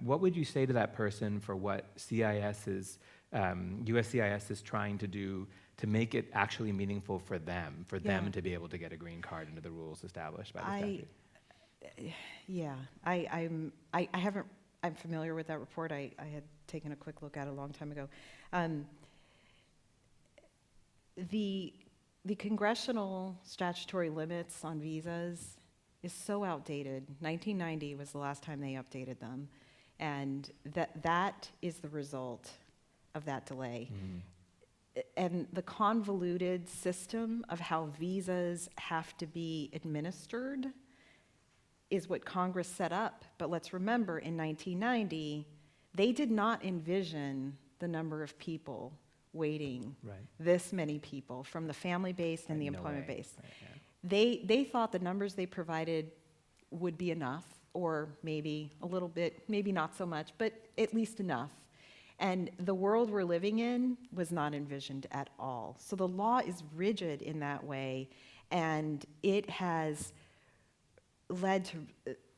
What would you say to that person for what USCIS is trying to do to make it actually meaningful for them, to be able to get a green card under the rules established by the statute? I'm familiar with that report. I had taken a quick look at it a long time ago. The congressional statutory limits on visas is so outdated. 1990 was the last time they updated them, and that is the result of that delay. And the convoluted system of how visas have to be administered is what Congress set up. But let's remember, in 1990, they did not envision the number of people waiting, this many people, from the family-based and the employment-based. They thought the numbers they provided would be enough, or maybe a little bit, maybe not so much, but at least enough. And the world we're living in was not envisioned at all. So the law is rigid in that way, and it has led to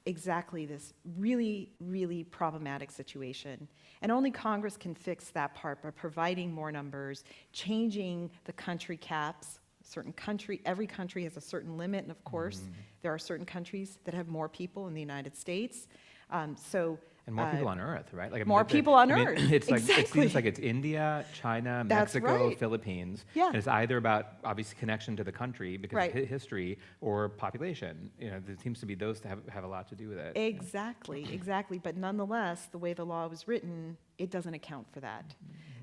exactly this really, really problematic situation. And only Congress can fix that part by providing more numbers, changing the country caps. Every country has a certain limit, and of course, there are certain countries that have more people in the United States. And more people on Earth, right? More people on Earth. It's like, exactly. It seems like it's India, China, That's Mexico, right. Philippines. Yeah. And it's either about, obviously, connection to the country because Right. of history, or population. There seems to be those that have a lot to do with it. Exactly. But nonetheless, the way the law was written, it doesn't account for that.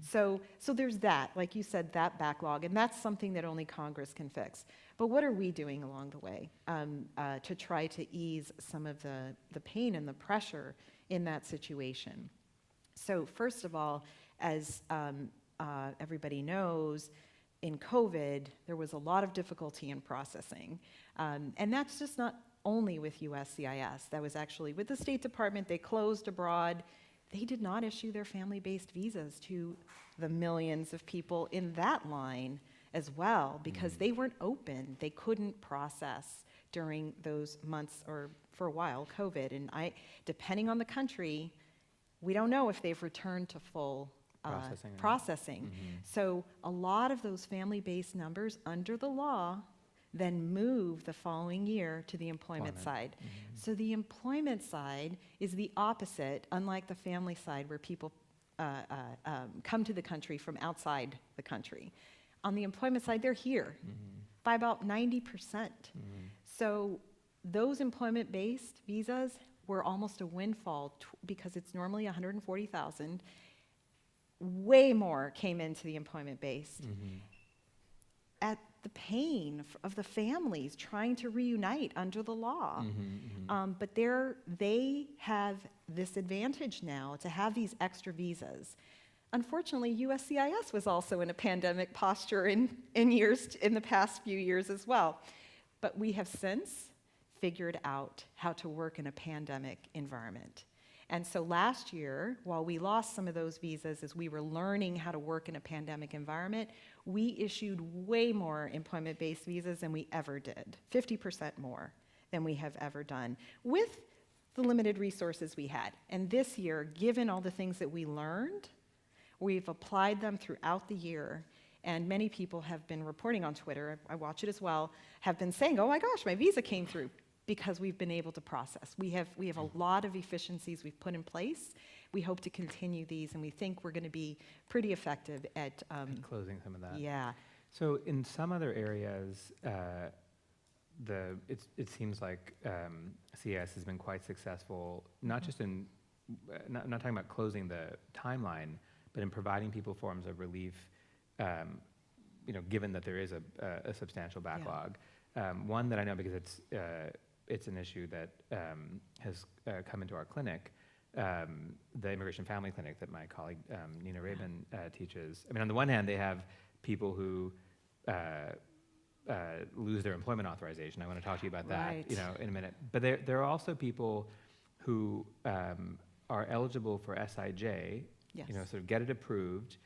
So there's that, like you said, that backlog, and that's something that only Congress can fix. But what are we doing along the way to try to ease some of the pain and the pressure in that situation? So first of all, as everybody knows, in COVID, there was a lot of difficulty in processing. And that's just not only with USCIS. That was actually with the State Department. They closed abroad. They did not issue their family-based visas to the millions of people in that line as well, because they weren't open. They couldn't process during those months, or for a while, COVID. And depending on the country, we don't know if they've returned to full processing. So a lot of those family-based numbers under the law then move the following year to the employment side. So the employment side is the opposite, unlike the family side where people come to the country from outside the country. On the employment side, they're here by about 90%. So those employment-based visas were almost a windfall because it's normally $140,000. Way more came into the employment-based. At the pain of the families trying to reunite under the law. But they have this advantage now to have these extra visas. Unfortunately, USCIS was also in a pandemic posture in the past few years as well. But we have since figured out how to work in a pandemic environment. And so last year, while we lost some of those visas as we were learning how to work in a pandemic environment, we issued way more employment-based visas than we ever did, 50% more than we have ever done, with the limited resources we had. And this year, given all the things that we learned, we've applied them throughout the year. And many people have been reporting on Twitter, I watch it as well, have been saying, oh my gosh, my visa came through, because we've been able to process. We have a lot of efficiencies we've put in place. We hope to continue these, and we think we're going to be pretty effective at closing some of that. Yeah. So in some other areas, it seems like CIS has been quite successful, not just in, not talking about closing the timeline, but in providing people forms of relief, given that there is a substantial backlog. One that I know because it's an issue that has come into our clinic, the Immigration Family Clinic that my colleague Nina Rabin teaches. I mean, on the one hand, they have people who lose their employment authorization. I want to talk to you about that, in a minute. But there are also people who are eligible for SIJ, sort of get it approved,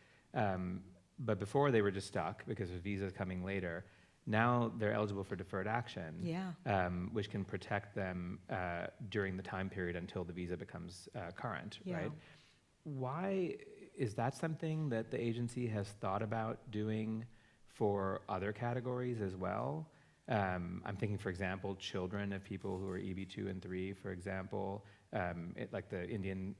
but before they were just stuck because of visas coming later. Now they're eligible for deferred action, which can protect them during the time period until the visa becomes current, right? Why is that something that the agency has thought about doing for other categories as well? I'm thinking, for example, children of people who are EB2 and 3, for example, like the Indian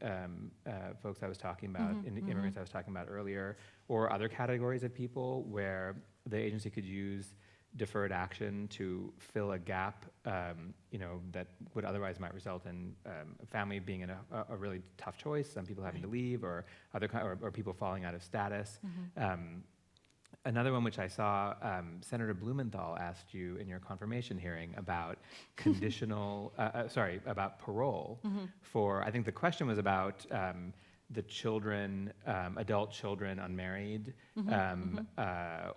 folks I was talking about, immigrants I was talking about earlier, or other categories of people where the agency could use deferred action to fill a gap, that would otherwise might result in a family being in a really tough choice, some people having to leave, or or people falling out of status. Another one which I saw, Senator Blumenthal asked you in your confirmation hearing about about parole for, I think the question was about the children, adult children unmarried,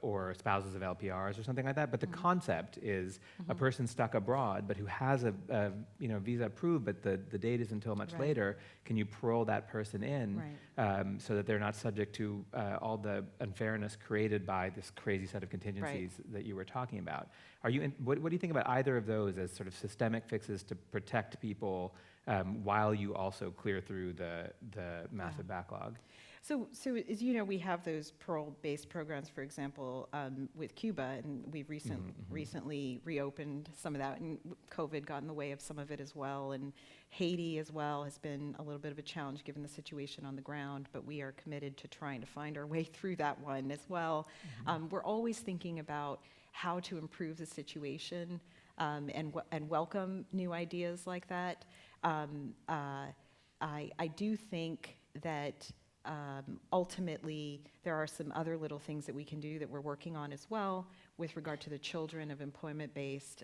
or spouses of LPRs or something like that. But the concept is a person stuck abroad, but who has a visa approved, but the date is until much later. Can you parole that person in so that they're not subject to all the unfairness created by this crazy set of contingencies that you were talking about? What do you think about either of those as sort of systemic fixes to protect people while you also clear through the massive backlog? So as you know, we have those parole-based programs, for example, with Cuba, and we've recently reopened some of that, and COVID got in the way of some of it as well, and Haiti as well has been a little bit of a challenge given the situation on the ground, but we are committed to trying to find our way through that one as well. We're always thinking about how to improve the situation and welcome new ideas like that. I do think that ultimately there are some other little things that we can do that we're working on as well with regard to the children of employment-based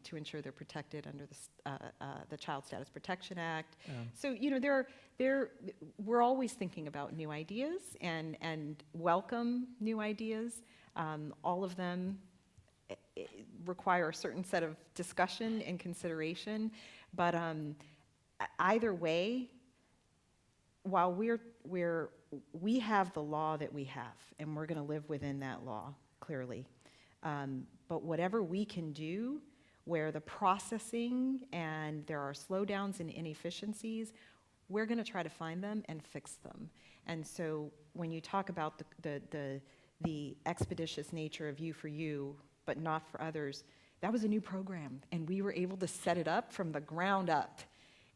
to ensure they're protected under the Child Status Protection Act. So we're always thinking about new ideas and welcome new ideas. All of them require a certain set of discussion and consideration, but either way, while we have the law that we have, and we're going to live within that law, clearly, but whatever we can do where the processing and there are slowdowns and inefficiencies, we're going to try to find them and fix them. And so when you talk about the expeditious nature of You for You, but not for others, that was a new program, and we were able to set it up from the ground up,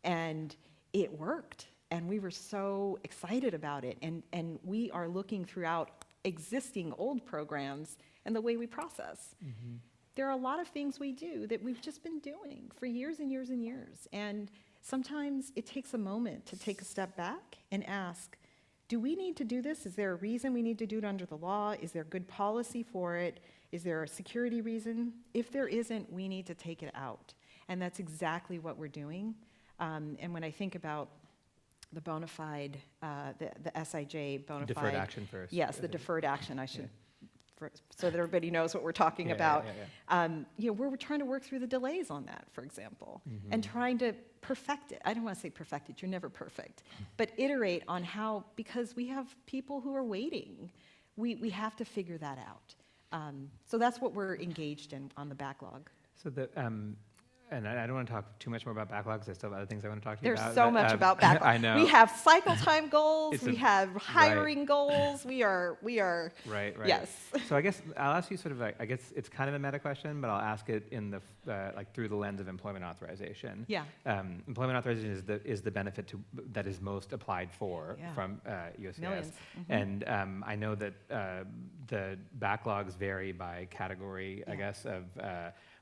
and it worked, and we were so excited about it, and we are looking throughout existing old programs and the way we process. There are a lot of things we do that we've just been doing for years and years and years, and sometimes it takes a moment to take a step back and ask, do we need to do this? Is there a reason we need to do it under the law? Is there good policy for it? Is there a security reason? If there isn't, we need to take it out. And that's exactly what we're doing. And when I think about the bona fide, the SIJ bona fide. Deferred action first. Yes, the deferred action, I should so that everybody knows what we're talking about. Yeah. We're trying to work through the delays on that, for example, and trying to perfect it. I don't want to say perfect it, you're never perfect, but iterate on how, because we have people who are waiting. We have to figure that out. So that's what we're engaged in on the backlog. So and I don't want to talk too much more about backlogs. I still have other things I want to talk to you about. There's so much about backlog. I know. We have cycle time goals. We have hiring right. goals. We are. Right. Yes. So I guess I'll ask you sort of I guess it's kind of a meta question, but I'll ask it in the through the lens of employment authorization. Yeah. Employment authorization is the benefit that is most applied for from USCIS. Millions. And I know that the backlogs vary by category, I guess, of.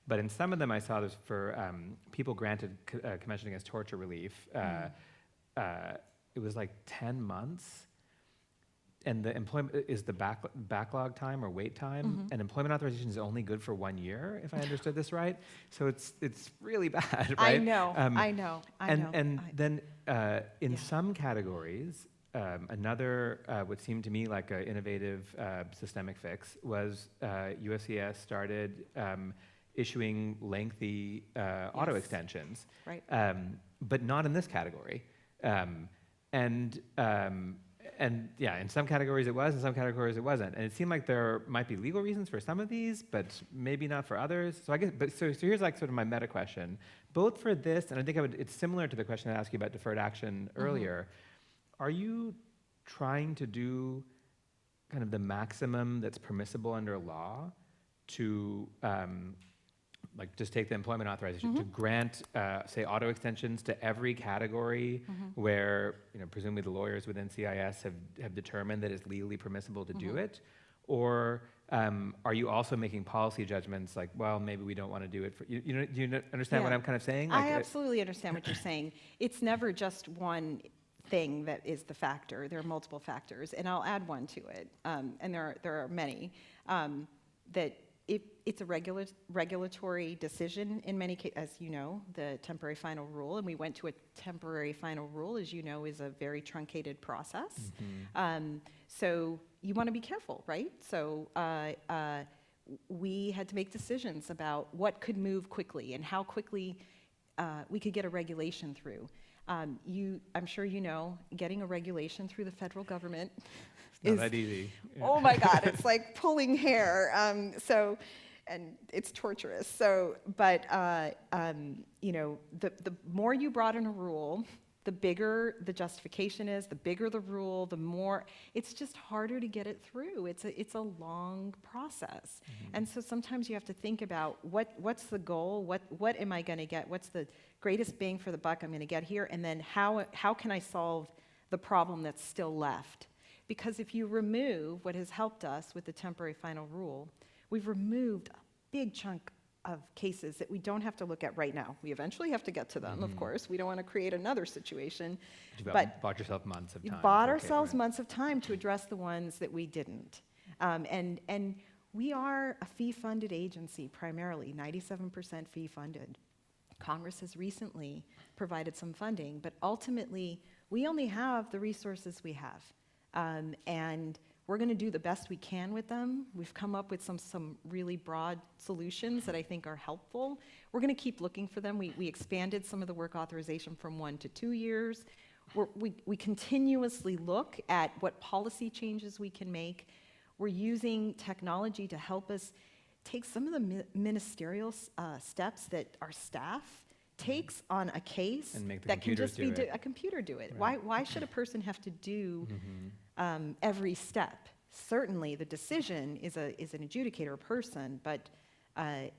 But in some of them, I saw this for people granted Convention Against Torture relief. It was like 10 months, and the employment is the backlog time or wait time, and employment authorization is only good for 1 year, if I understood this right. So it's really bad, right? I know. And then in some categories, another what seemed to me like an innovative systemic fix was USCIS started. Issuing lengthy auto extensions, right? But not in this category, and in some categories it was, in some categories it wasn't, and it seemed like there might be legal reasons for some of these, but maybe not for others. So I guess, so here's like sort of my meta question, both for this, and I think it's similar to the question I asked you about deferred action earlier. Are you trying to do kind of the maximum that's permissible under law to like just take the employment authorization to grant, say, auto extensions to every category where, presumably the lawyers within CIS have determined that it's legally permissible to do it? Or are you also making policy judgments like, well, maybe we don't want to do it for, do you understand what I'm kind of saying? Like, I absolutely understand what you're saying. It's never just one thing that is the factor. There are multiple factors, and I'll add one to it, and there are many, that it's a regulatory decision in many cases, as you know, the temporary final rule, and we went to a temporary final rule, as you know, is a very truncated process. So you want to be careful, right? So we had to make decisions about what could move quickly and how quickly we could get a regulation through. I'm sure you know, getting a regulation through the federal government not that easy. Yeah. Oh my God, it's like pulling hair. And it's torturous. So, but the more you broaden a rule, the bigger the justification is. The bigger the rule, the more it's just harder to get it through. It's a long process, and so sometimes you have to think about what's the goal, what am I going to get, what's the greatest bang for the buck I'm going to get here, and then how can I solve the problem that's still left. Because if you remove what has helped us with the temporary final rule, we've removed a big chunk of cases that we don't have to look at right now. We eventually have to get to them, of course. We don't want to create another situation. But bought yourself months of time. Bought ourselves months of time to address the ones that we didn't. And we are a fee-funded agency primarily, 97% fee-funded. Congress has recently provided some funding, but ultimately, we only have the resources we have. And we're going to do the best we can with them. We've come up with some really broad solutions that I think are helpful. We're going to keep looking for them. We expanded some of the work authorization from 1 to 2 years. We continuously look at what policy changes we can make. We're using technology to help us take some of the ministerial steps that our staff takes on a case that can just be a computer do it. Right. Why should a person have to do every step? Certainly, the decision is an adjudicator person, but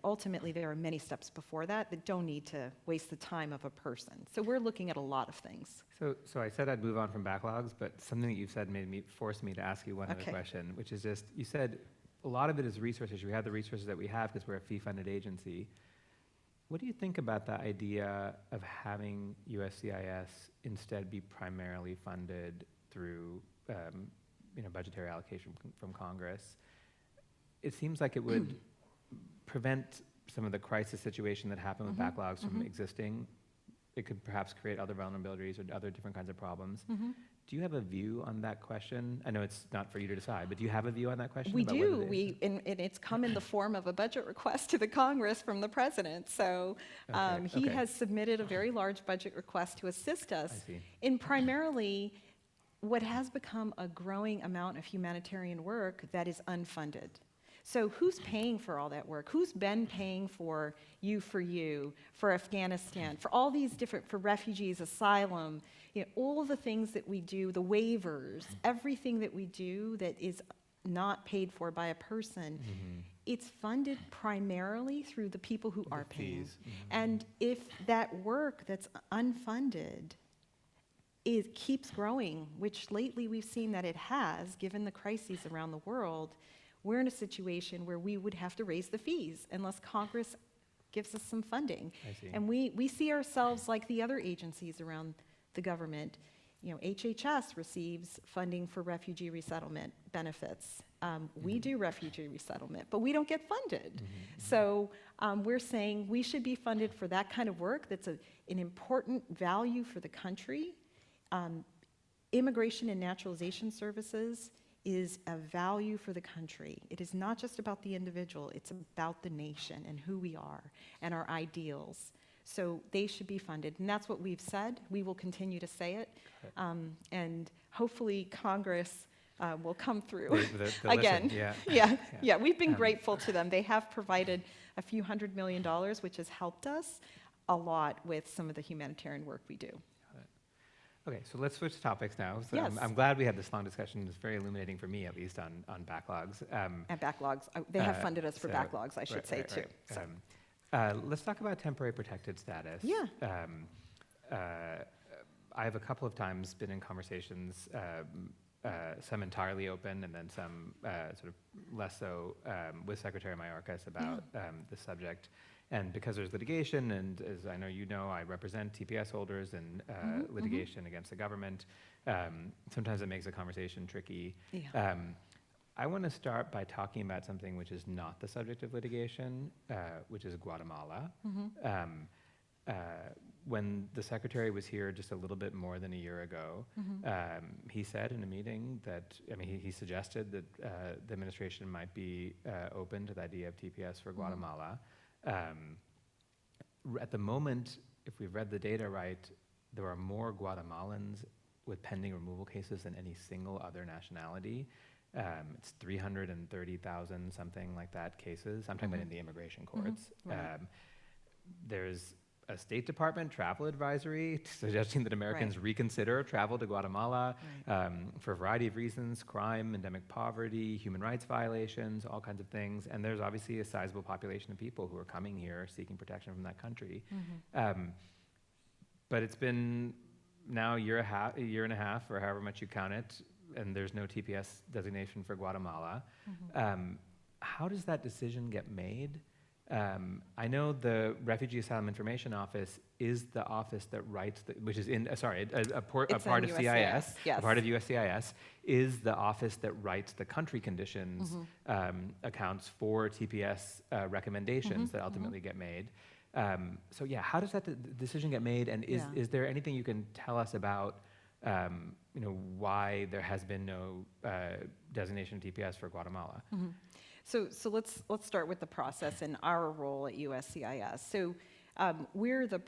ultimately there are many steps before that don't need to waste the time of a person. So we're looking at a lot of things. So I said I'd move on from backlogs, but something that you've said forced me to ask you one other question, which is just, you said a lot of it is resources. We have the resources that we have because we're a fee-funded agency. What do you think about the idea of having USCIS instead be primarily funded through budgetary allocation from Congress? It seems like it would prevent some of the crisis situation that happened with backlogs from existing. It could perhaps create other vulnerabilities or other different kinds of problems. Do you have a view on that question? I know it's not for you to decide, but do you have a view on that question? We about whether do. And it's come in the form of a budget request to the Congress from the president. So he has submitted a very large budget request to assist us in primarily what has become a growing amount of humanitarian work that is unfunded. So who's paying for all that work? Who's been paying for U4U, for Afghanistan, for all these different, for refugees, asylum, all the things that we do, the waivers, everything that we do that is not paid for by a person, it's funded primarily through the people who are paying. And if that work that's unfunded keeps growing, which lately we've seen that it has, given the crises around the world, we're in a situation where we would have to raise the fees unless Congress gives us some funding. And we see ourselves like the other agencies around the government. HHS receives funding for refugee resettlement benefits. We do refugee resettlement, but we don't get funded. So we're saying we should be funded for that kind of work that's an important value for the country. Immigration and naturalization services is a value for the country. It is not just about the individual, it's about the nation and who we are and our ideals. So they should be funded, and that's what we've said. We will continue to say it, and hopefully Congress will come through again. Yeah, we've been grateful to them. They have provided a few $100 million, which has helped us a lot with some of the humanitarian work we do. Okay, so let's switch topics now. So Yes. I'm glad we had this long discussion. It's very illuminating for me, at least, on backlogs. And backlogs. They have funded us for backlogs, I should say, too. So. Let's talk about temporary protected status. Yeah. I have a couple of times been in conversations, some entirely open and then some sort of less so, with Secretary Mayorkas about the subject. And because there's litigation, and as I know you know, I represent TPS holders in litigation against the government, sometimes it makes the conversation tricky. Yeah. I want to start by talking about something which is not the subject of litigation, which is Guatemala. When the Secretary was here just a little bit more than a year ago, he said in a meeting that, he suggested that the administration might be open to the idea of TPS for Guatemala. At the moment, if we've read the data right, there are more Guatemalans with pending removal cases than any single other nationality. It's 330,000, something like that, cases. I'm talking about in the immigration courts. Right. There's a State Department travel advisory suggesting that Americans reconsider travel to Guatemala for a variety of reasons: crime, endemic poverty, human rights violations, all kinds of things. And there's obviously a sizable population of people who are coming here seeking protection from that country. But it's been now a year and a half, or however much you count it, and there's no TPS designation for Guatemala. How does that decision get made? I know the Refugee Asylum Information Office is the office that writes, which is in, a part of CIS, yes. a part of USCIS, is the office that writes the country conditions accounts for TPS recommendations that ultimately get made. So yeah, how does that decision get made, and is there anything you can tell us about why there has been no designation of TPS for Guatemala? So let's start with the process and our role at USCIS. So we're the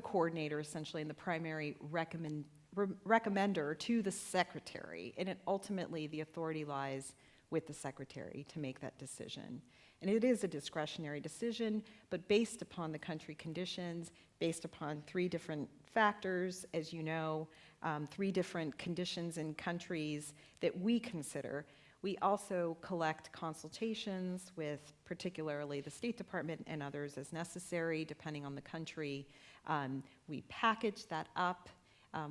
coordinator essentially, and the primary recommender to the secretary, and ultimately the authority lies with the secretary to make that decision. And it is a discretionary decision, but based upon the country conditions, based upon 3 different factors, as you know, 3 different conditions in countries that we consider. We also collect consultations with particularly the State Department and others as necessary, depending on the country. We package that up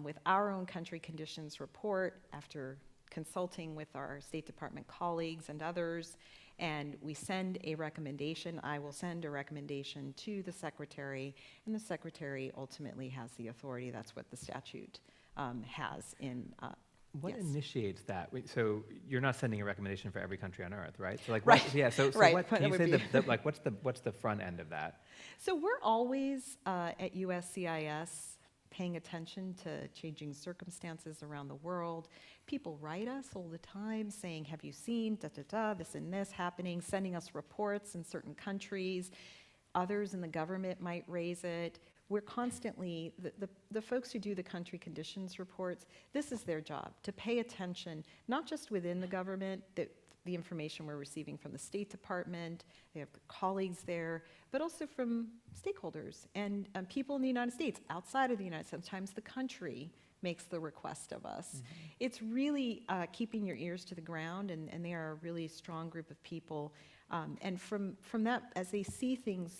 with our own country conditions report after consulting with our State Department colleagues and others, and we send a recommendation. I will send a recommendation to the secretary, and the secretary ultimately has the authority. That's what the statute has in What initiates that? Wait, so you're not sending a recommendation for every country on earth, right? So like, right. What can you say like what's the front end of that? So we're always at USCIS paying attention to changing circumstances around the world. People write us all the time saying, have you seen this and this happening, sending us reports in certain countries. Others in the government might raise it. We're constantly, the folks who do the country conditions reports, this is their job, to pay attention, not just within the government, the information we're receiving from the State Department, they have colleagues there, but also from stakeholders and people in the United States, outside of the United States. Sometimes the country makes the request of us. Mm-hmm. It's really keeping your ears to the ground, and they are a really strong group of people. And from that, as they see things,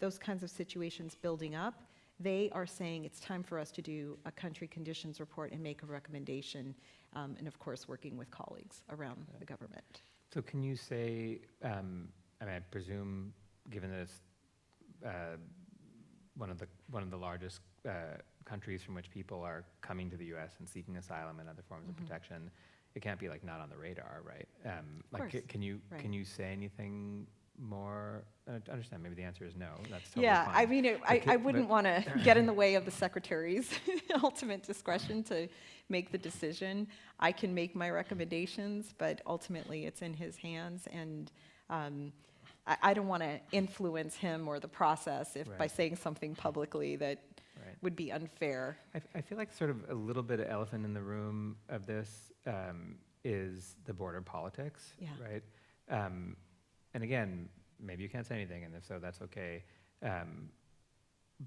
those kinds of situations building up, they are saying it's time for us to do a country conditions report and make a recommendation, and of course working with colleagues around the government. So can you say, I mean, I presume, given that it's one of the largest countries from which people are coming to the U.S. and seeking asylum and other forms of protection, it can't be like not on the radar, right? Can you say anything more? I understand maybe the answer is no. That's totally fine. I mean, I wouldn't want to get in the way of the secretary's ultimate discretion to make the decision. I can make my recommendations, but ultimately it's in his hands, and I don't want to influence him or the process by saying something publicly that would be unfair. I feel like sort of a little bit of elephant in the room of this is the border politics, right? And again, maybe you can't say anything, and if so, that's okay.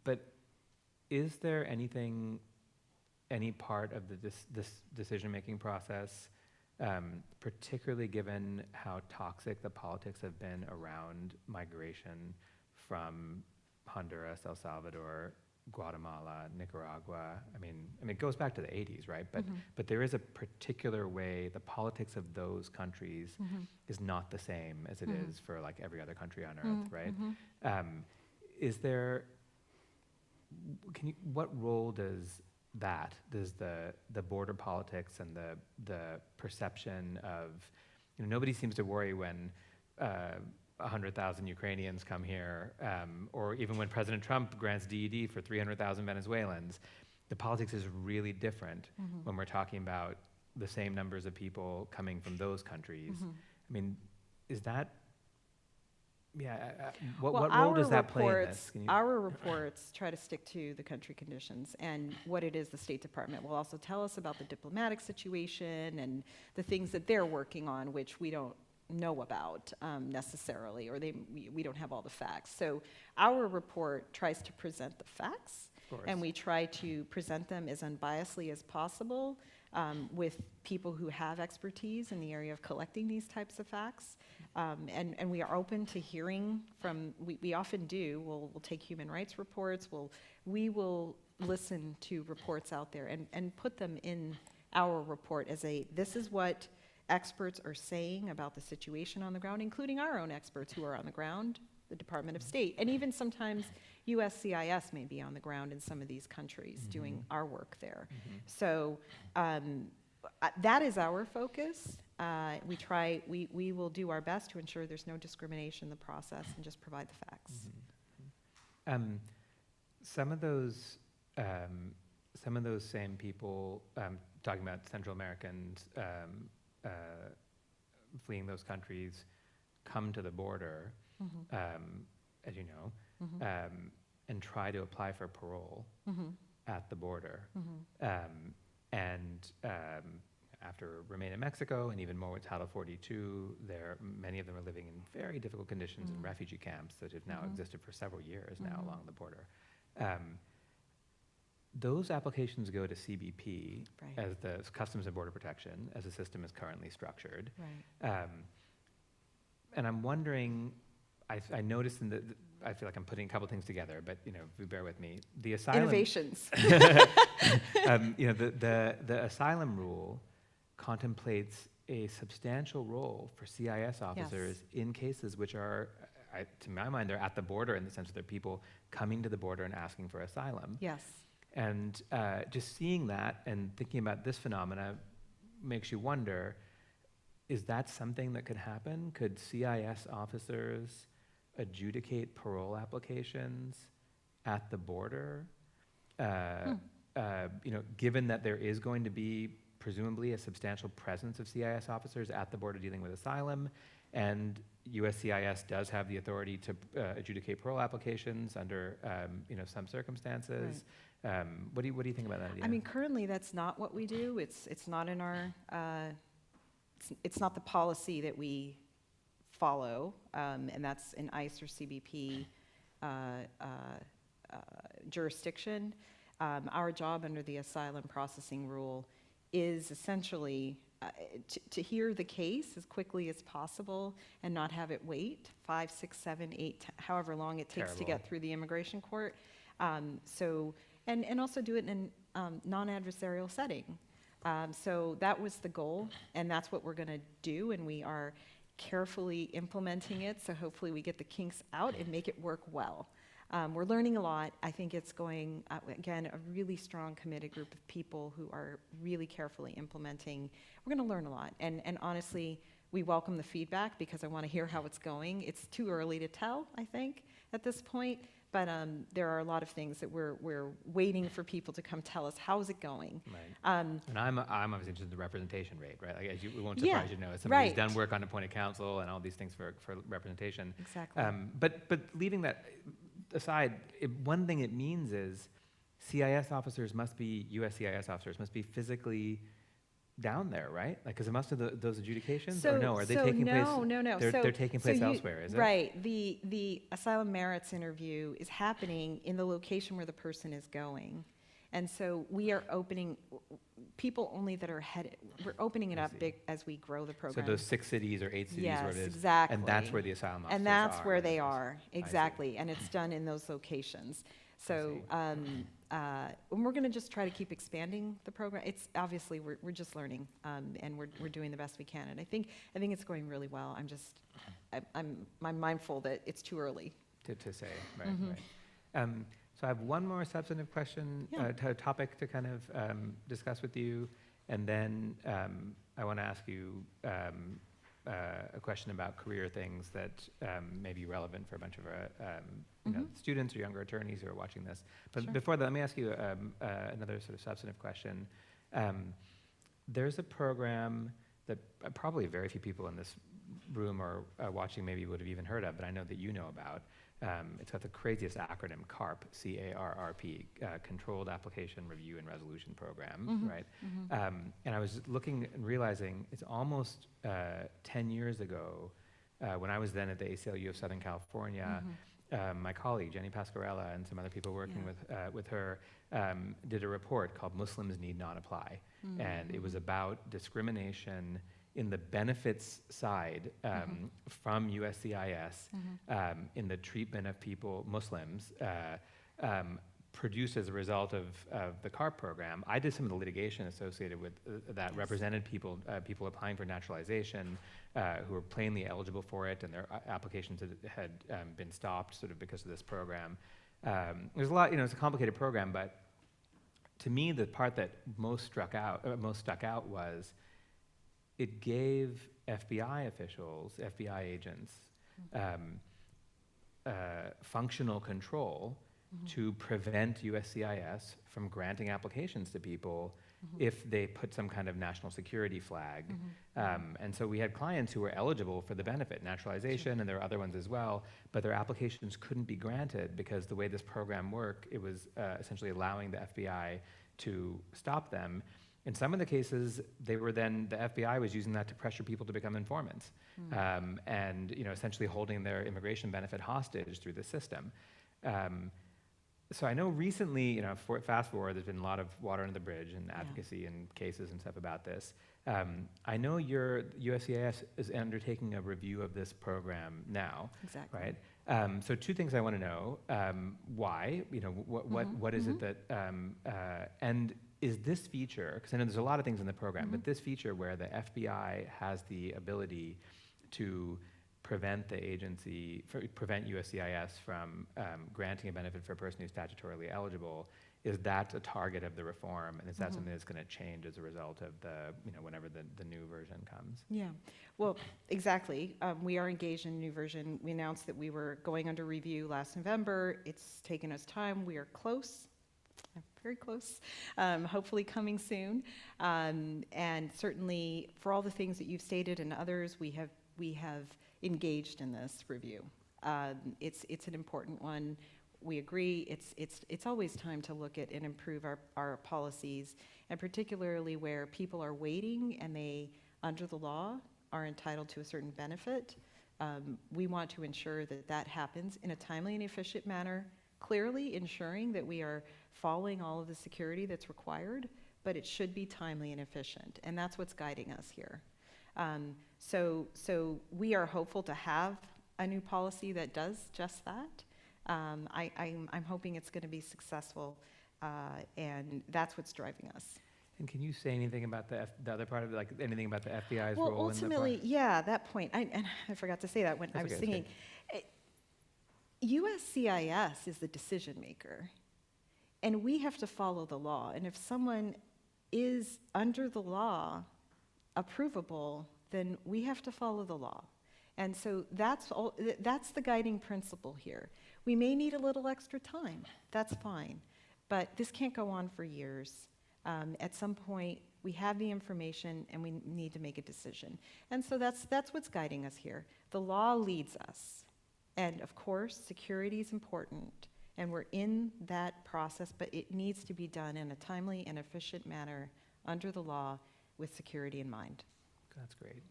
But is there any part of this decision-making process, particularly given how toxic the politics have been around migration from Honduras, El Salvador, Guatemala, Nicaragua? I mean, it goes back to the 80s, right? But there is a particular way the politics of those countries is not the same as it is for like every other country on earth, right? What role does the border politics and the perception of, nobody seems to worry when 100,000 Ukrainians come here, or even when President Trump grants DED for 300,000 Venezuelans. The politics is really different when we're talking about the same numbers of people coming from those countries. I mean, is that, what role does that play in this? Our reports try to stick to the country conditions and what it is the State Department will also tell us about the diplomatic situation and the things that they're working on, which we don't know about necessarily, or we don't have all the facts. So our report tries to present the facts, and we try to present them as unbiasedly as possible with people who have expertise in the area of collecting these types of facts. And we are open to hearing from, we often do, we'll take human rights reports, we will listen to reports out there and put them in our report as this is what experts are saying about the situation on the ground, including our own experts who are on the ground, the Department of State, and even sometimes USCIS may be on the ground in some of these countries doing our work there. So that is our focus. We will do our best to ensure there's no discrimination in the process and just provide the facts. Some of those same people talking about Central Americans fleeing those countries come to the border, as you know, and try to apply for parole at the border. And after remain in Mexico, and even more with Title 42, many of them are living in very difficult conditions in refugee camps that have now existed for several years now along the border. Those applications go to CBP as the Customs and Border Protection, as the system is currently structured. And I'm wondering, I noticed I feel like I'm putting a couple things together, but if you bear with me, the asylum innovations. The asylum rule contemplates a substantial role for CIS officers in cases which are, to my mind, they're at the border in the sense that they're people coming to the border and asking for asylum. And just seeing that and thinking about this phenomena makes you wonder, is that something that could happen? Could CIS officers adjudicate parole applications at the border? given that there is going to be presumably a substantial presence of CIS officers at the border dealing with asylum, and USCIS does have the authority to adjudicate parole applications under some circumstances. What do you think about that idea? I mean, currently that's not what we do. It's not in our it's not the policy that we follow, and that's in ICE or CBP jurisdiction. Our job under the asylum processing rule is essentially to hear the case as quickly as possible and not have it wait 5, 6, 7, 8, however long it takes to get through the immigration court. And also do it in a non-adversarial setting. So that was the goal, and that's what we're going to do, and we are carefully implementing it, so hopefully we get the kinks out and make it work well. We're learning a lot. I think it's going, again, a really strong, committed group of people who are really carefully implementing. We're going to learn a lot, and honestly, we welcome the feedback because I want to hear how it's going. It's too early to tell, I think, at this point. But there are a lot of things that we're waiting for people to come tell us, how's it going? Right. And I'm obviously interested in the representation rate, right? Like, it won't surprise you to know, as somebody who's done work on appointed counsel and all these things for representation. Exactly. But leaving that aside, one thing it means is CIS officers must be, USCIS officers must be physically down there, right? Like, because most of those adjudications, or no, are they taking place? No. They're taking place elsewhere, is it? Right. The asylum merits interview is happening in the location where the person is going. And so we are opening, people only that are headed, we're opening it up big as we grow the program. So those 6 cities or 8 cities, where it is. Exactly. And that's where the asylum officers are. And that's where they are, exactly. And it's done in those locations. So, and we're going to just try to keep expanding the program. It's obviously we're just learning, and we're doing the best we can. And I think it's going really well. I'm mindful that it's too early to say, right. So I have one more substantive question, topic to kind of discuss with you, and then I want to ask you a question about career things that may be relevant for a bunch of students or younger attorneys who are watching this. But before that, let me ask you another sort of substantive question. There's a program that probably very few people in this room or watching maybe would have even heard of, but I know that you know about. It's got the craziest acronym, CARP, C-A-R-R-P, Controlled Application Review and Resolution Program, right? And I was looking and realizing it's almost 10 years ago, when I was then at the ACLU of Southern California, my colleague, Jenny Pasquarella, and some other people working with her, did a report called Muslims Need Not Apply. And it was about discrimination in the benefits side from USCIS in the treatment of people, Muslims, produced as a result of the CARP program. I did some of the litigation associated with that, represented people applying for naturalization who were plainly eligible for it, and their applications had been stopped sort of because of this program. There's a lot, it's a complicated program, but to me, the part that most stuck out was it gave FBI officials, FBI agents, functional control to prevent USCIS from granting applications to people if they put some kind of national security flag. And so we had clients who were eligible for the benefit, naturalization, and there are other ones as well, but their applications couldn't be granted because the way this program worked, it was essentially allowing the FBI to stop them. In some of the cases, the FBI was using that to pressure people to become informants, and essentially holding their immigration benefit hostage through the system. So I know recently, fast forward, there's been a lot of water under the bridge and advocacy and cases and stuff about this. I know your USCIS is undertaking a review of this program now, right? So 2 things I want to know: why? What is it that and is this feature, because I know there's a lot of things in the program, but this feature where the FBI has the ability to prevent USCIS from granting a benefit for a person who's statutorily eligible, is that a target of the reform, and is that something that's going to change as a result of whenever the new version comes? Yeah, well, exactly. We are engaged in a new version. We announced that we were going under review last November. It's taken us time. We are close. very close, hopefully coming soon. And certainly for all the things that you've stated and others, we have engaged in this review. It's an important one. We agree. It's always time to look at and improve our policies, and particularly where people are waiting and they, under the law, are entitled to a certain benefit. We want to ensure that that happens in a timely and efficient manner, clearly ensuring that we are following all of the security that's required, but it should be timely and efficient, and that's what's guiding us here. So we are hopeful to have a new policy that does just that. I'm hoping it's going to be successful, and that's what's driving us. And can you say anything about the other part of it, like anything about the FBI's Well, role ultimately, in the yeah, that point, and I forgot to say that when I was okay, singing. USCIS is the decision maker, and we have to follow the law. And if someone is under the law approvable, then we have to follow the law. And so that's the guiding principle here. We may need a little extra time, that's fine, but this can't go on for years. At some point, we have the information and we need to make a decision. And so that's what's guiding us here. The law leads us. And of course, security is important, and we're in that process, but it needs to be done in a timely and efficient manner under the law with security in mind. That's great.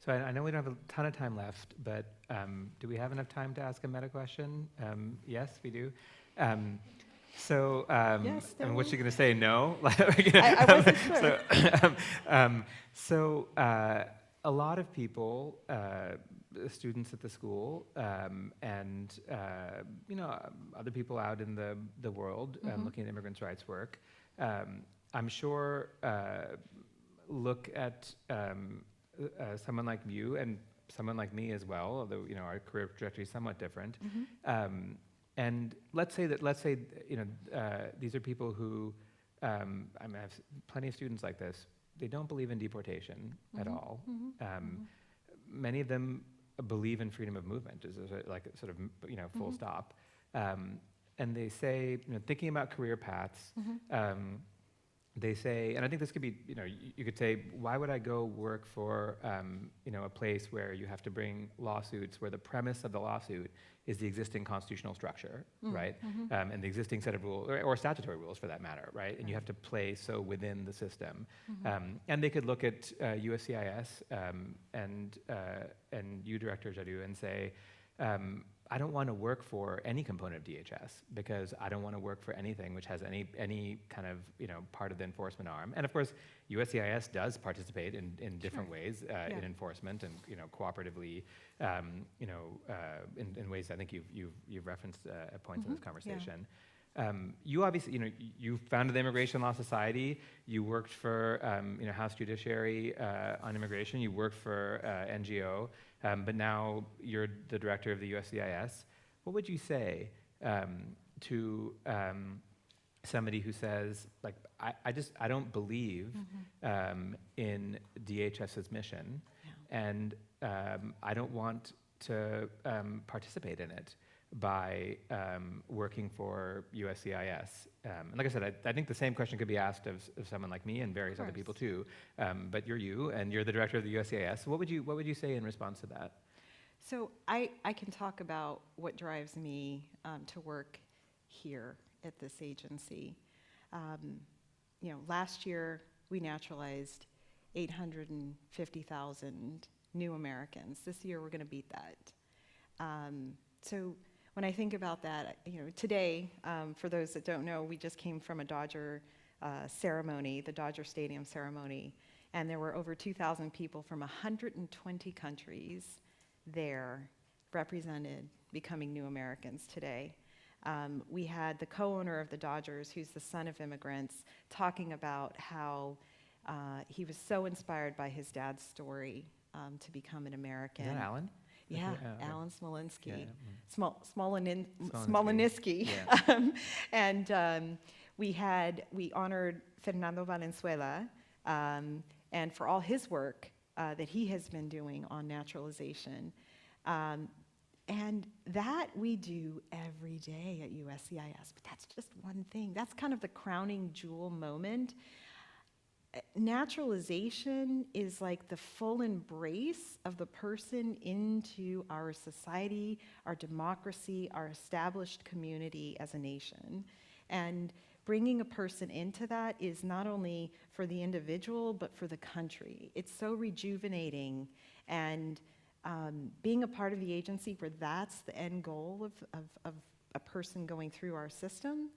So I know we don't have a ton of time left, but do we have enough time to ask a meta question? Yes, we do. So, Yes, and no. what's she going to say? No? I wasn't sure. So a lot of people, students at the school, and other people out in the world looking at immigrants' rights work, I'm sure look at someone like you and someone like me as well, although our career trajectory is somewhat different. And let's say these are people who, I have plenty of students like this. They don't believe in deportation at all. Many of them believe in freedom of movement, as like sort of full stop. And they say, thinking about career paths. They say, and I think this could be, you could say, why would I go work for, a place where you have to bring lawsuits, where the premise of the lawsuit is the existing constitutional structure, right? And the existing set of rules, or statutory rules for that matter, right? And you have to play so within the system. And they could look at USCIS and you, Director Jaddou, and say, I don't want to work for any component of DHS because I don't want to work for anything which has any kind of part of the enforcement arm. And of course, USCIS does participate in different ways in enforcement and cooperatively, in ways I think you've referenced at points in this conversation. You obviously, you founded the Immigration Law Society. You worked for, House Judiciary on immigration. You worked for NGO, but now you're the director of the USCIS. What would you say to somebody who says, like, I don't believe in DHS's mission, and I don't want to participate in it by working for USCIS. And like I said, I think the same question could be asked of someone like me and various other people too. But you're you, and you're the director of the USCIS. What would you say in response to that? So I can talk about what drives me to work here at this agency. Last year we naturalized 850,000 new Americans. This year we're going to beat that. So when I think about that, today, for those that don't know, we just came from a Dodger ceremony, the Dodger Stadium ceremony, and there were over 2,000 people from 120 countries there represented becoming new Americans today. We had the co-owner of the Dodgers, who's the son of immigrants, talking about how he was so inspired by his dad's story to become an American. Is that Alan? Yeah, Okay. Alan Smolinski. Yeah. Smolensky. Yeah. And we honored Fernando Valenzuela, and for all his work that he has been doing on naturalization. And that we do every day at USCIS, but that's just one thing. That's kind of the crowning jewel moment. Naturalization is like the full embrace of the person into our society, our democracy, our established community as a nation. And bringing a person into that is not only for the individual, but for the country. It's so rejuvenating, and being a part of the agency where that's the end goal of a person going through our system,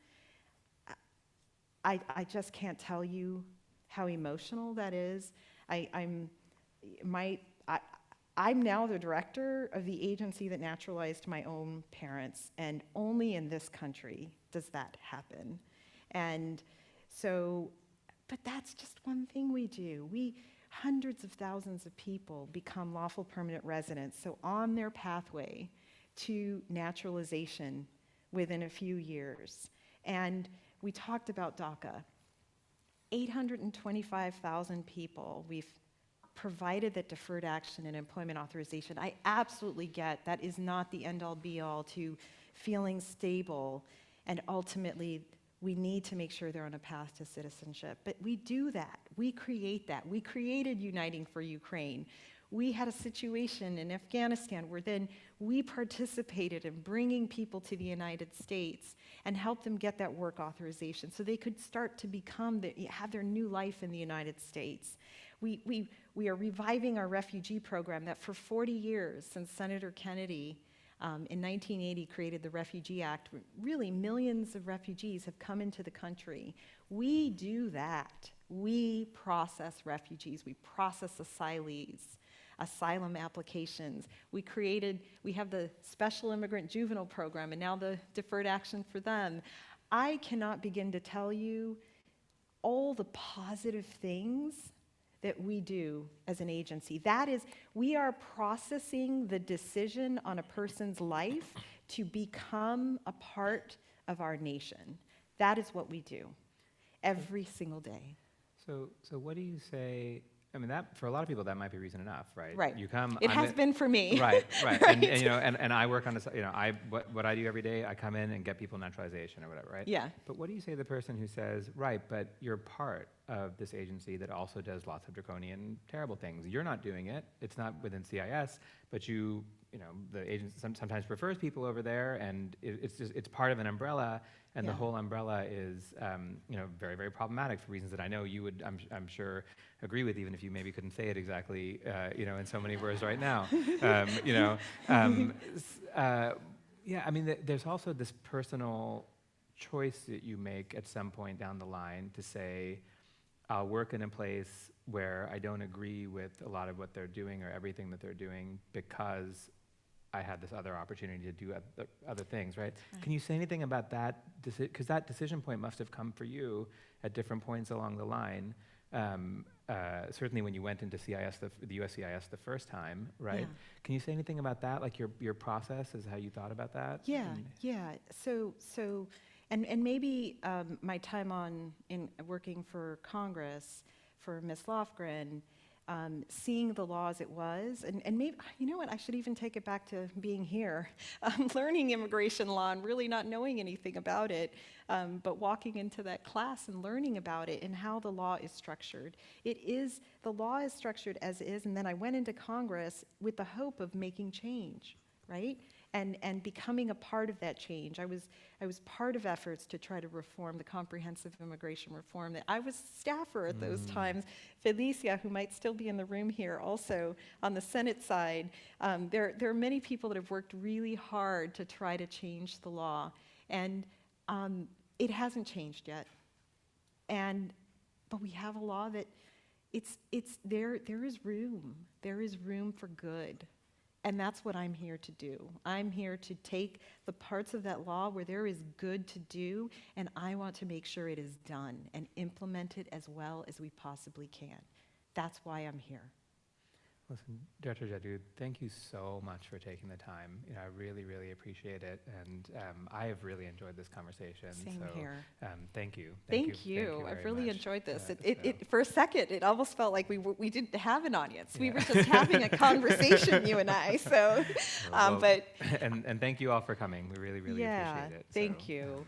I just can't tell you how emotional that is. I'm now the director of the agency that naturalized my own parents, and only in this country does that happen. And so, but that's just one thing we do. Hundreds of thousands of people become lawful permanent residents, so on their pathway to naturalization within a few years. And we talked about DACA. 825,000 people we've provided that deferred action and employment authorization. I absolutely get that is not the end-all be-all to feeling stable, and ultimately we need to make sure they're on a path to citizenship. But we do that. We create that. We created Uniting for Ukraine. We had a situation in Afghanistan where then we participated in bringing people to the United States and helped them get that work authorization so they could start to have their new life in the United States. We are reviving our refugee program that for 40 years, since Senator Kennedy in 1980 created the Refugee Act, really millions of refugees have come into the country. We do that. We process refugees. We process asylees. Asylum applications. We have the special immigrant juvenile program and now the deferred action for them. I cannot begin to tell you all the positive things that we do as an agency. That is, we are processing the decision on a person's life to become a part of our nation. That is what we do every single day. So what do you say? I mean, that for a lot of people that might be reason enough, right? Right. You come. It has been for me. Right. Right. And you know, and I work on this. You know, what I do every day, I come in and get people naturalization or whatever, right? Yeah. But what do you say to the person who says, right, but you're part of this agency that also does lots of draconian, terrible things. You're not doing it. It's not within CIS, but you know, the agency sometimes prefers people over there, and it's part of an umbrella. And Yeah. the whole umbrella is, you know, very, very problematic for reasons that I know you would, I'm sure, agree with, even if you maybe couldn't say it exactly, you know, in so many words right now. You know, yeah. I mean, there's also this personal choice that you make at some point down the line to say, I'll work in a place where I don't agree with a lot of what they're doing or everything that they're doing because I had this other opportunity to do other things, right? Can you say anything about that? Because that decision point must have come for you at different points along the line. Certainly when you went into CIS, the USCIS the first time, right? Yeah. Can you say anything about that, like your process is how you thought about that? Yeah, yeah. So, and maybe my time in working for Congress for Ms. Lofgren, seeing the law as it was, and maybe, you know what, I should even take it back to being here, learning immigration law and really not knowing anything about it, but walking into that class and learning about it and how the law is structured. The law is structured as is, and then I went into Congress with the hope of making change, right? And becoming a part of that change. I was part of efforts to try to reform the comprehensive immigration reform. That I was staffer at those times. Felicia, who might still be in the room here, also on the Senate side. There are many people that have worked really hard to try to change the law, and it hasn't changed yet. But we have a law that there is room. There is room for good. And that's what I'm here to do. I'm here to take the parts of that law where there is good to do, and I want to make sure it is done and implemented as well as we possibly can. That's why I'm here. Listen, Director Jaddou, thank you so much for taking the time. I really, really appreciate it, and I have really enjoyed this conversation. Same so, here. Thank you. Thank you. I've very really much. enjoyed this. So- For a second, it almost felt like we didn't have an audience. We were just having a conversation, you and I. So, well, but and thank you all for coming. We really, really yeah, appreciate it. thank So, you.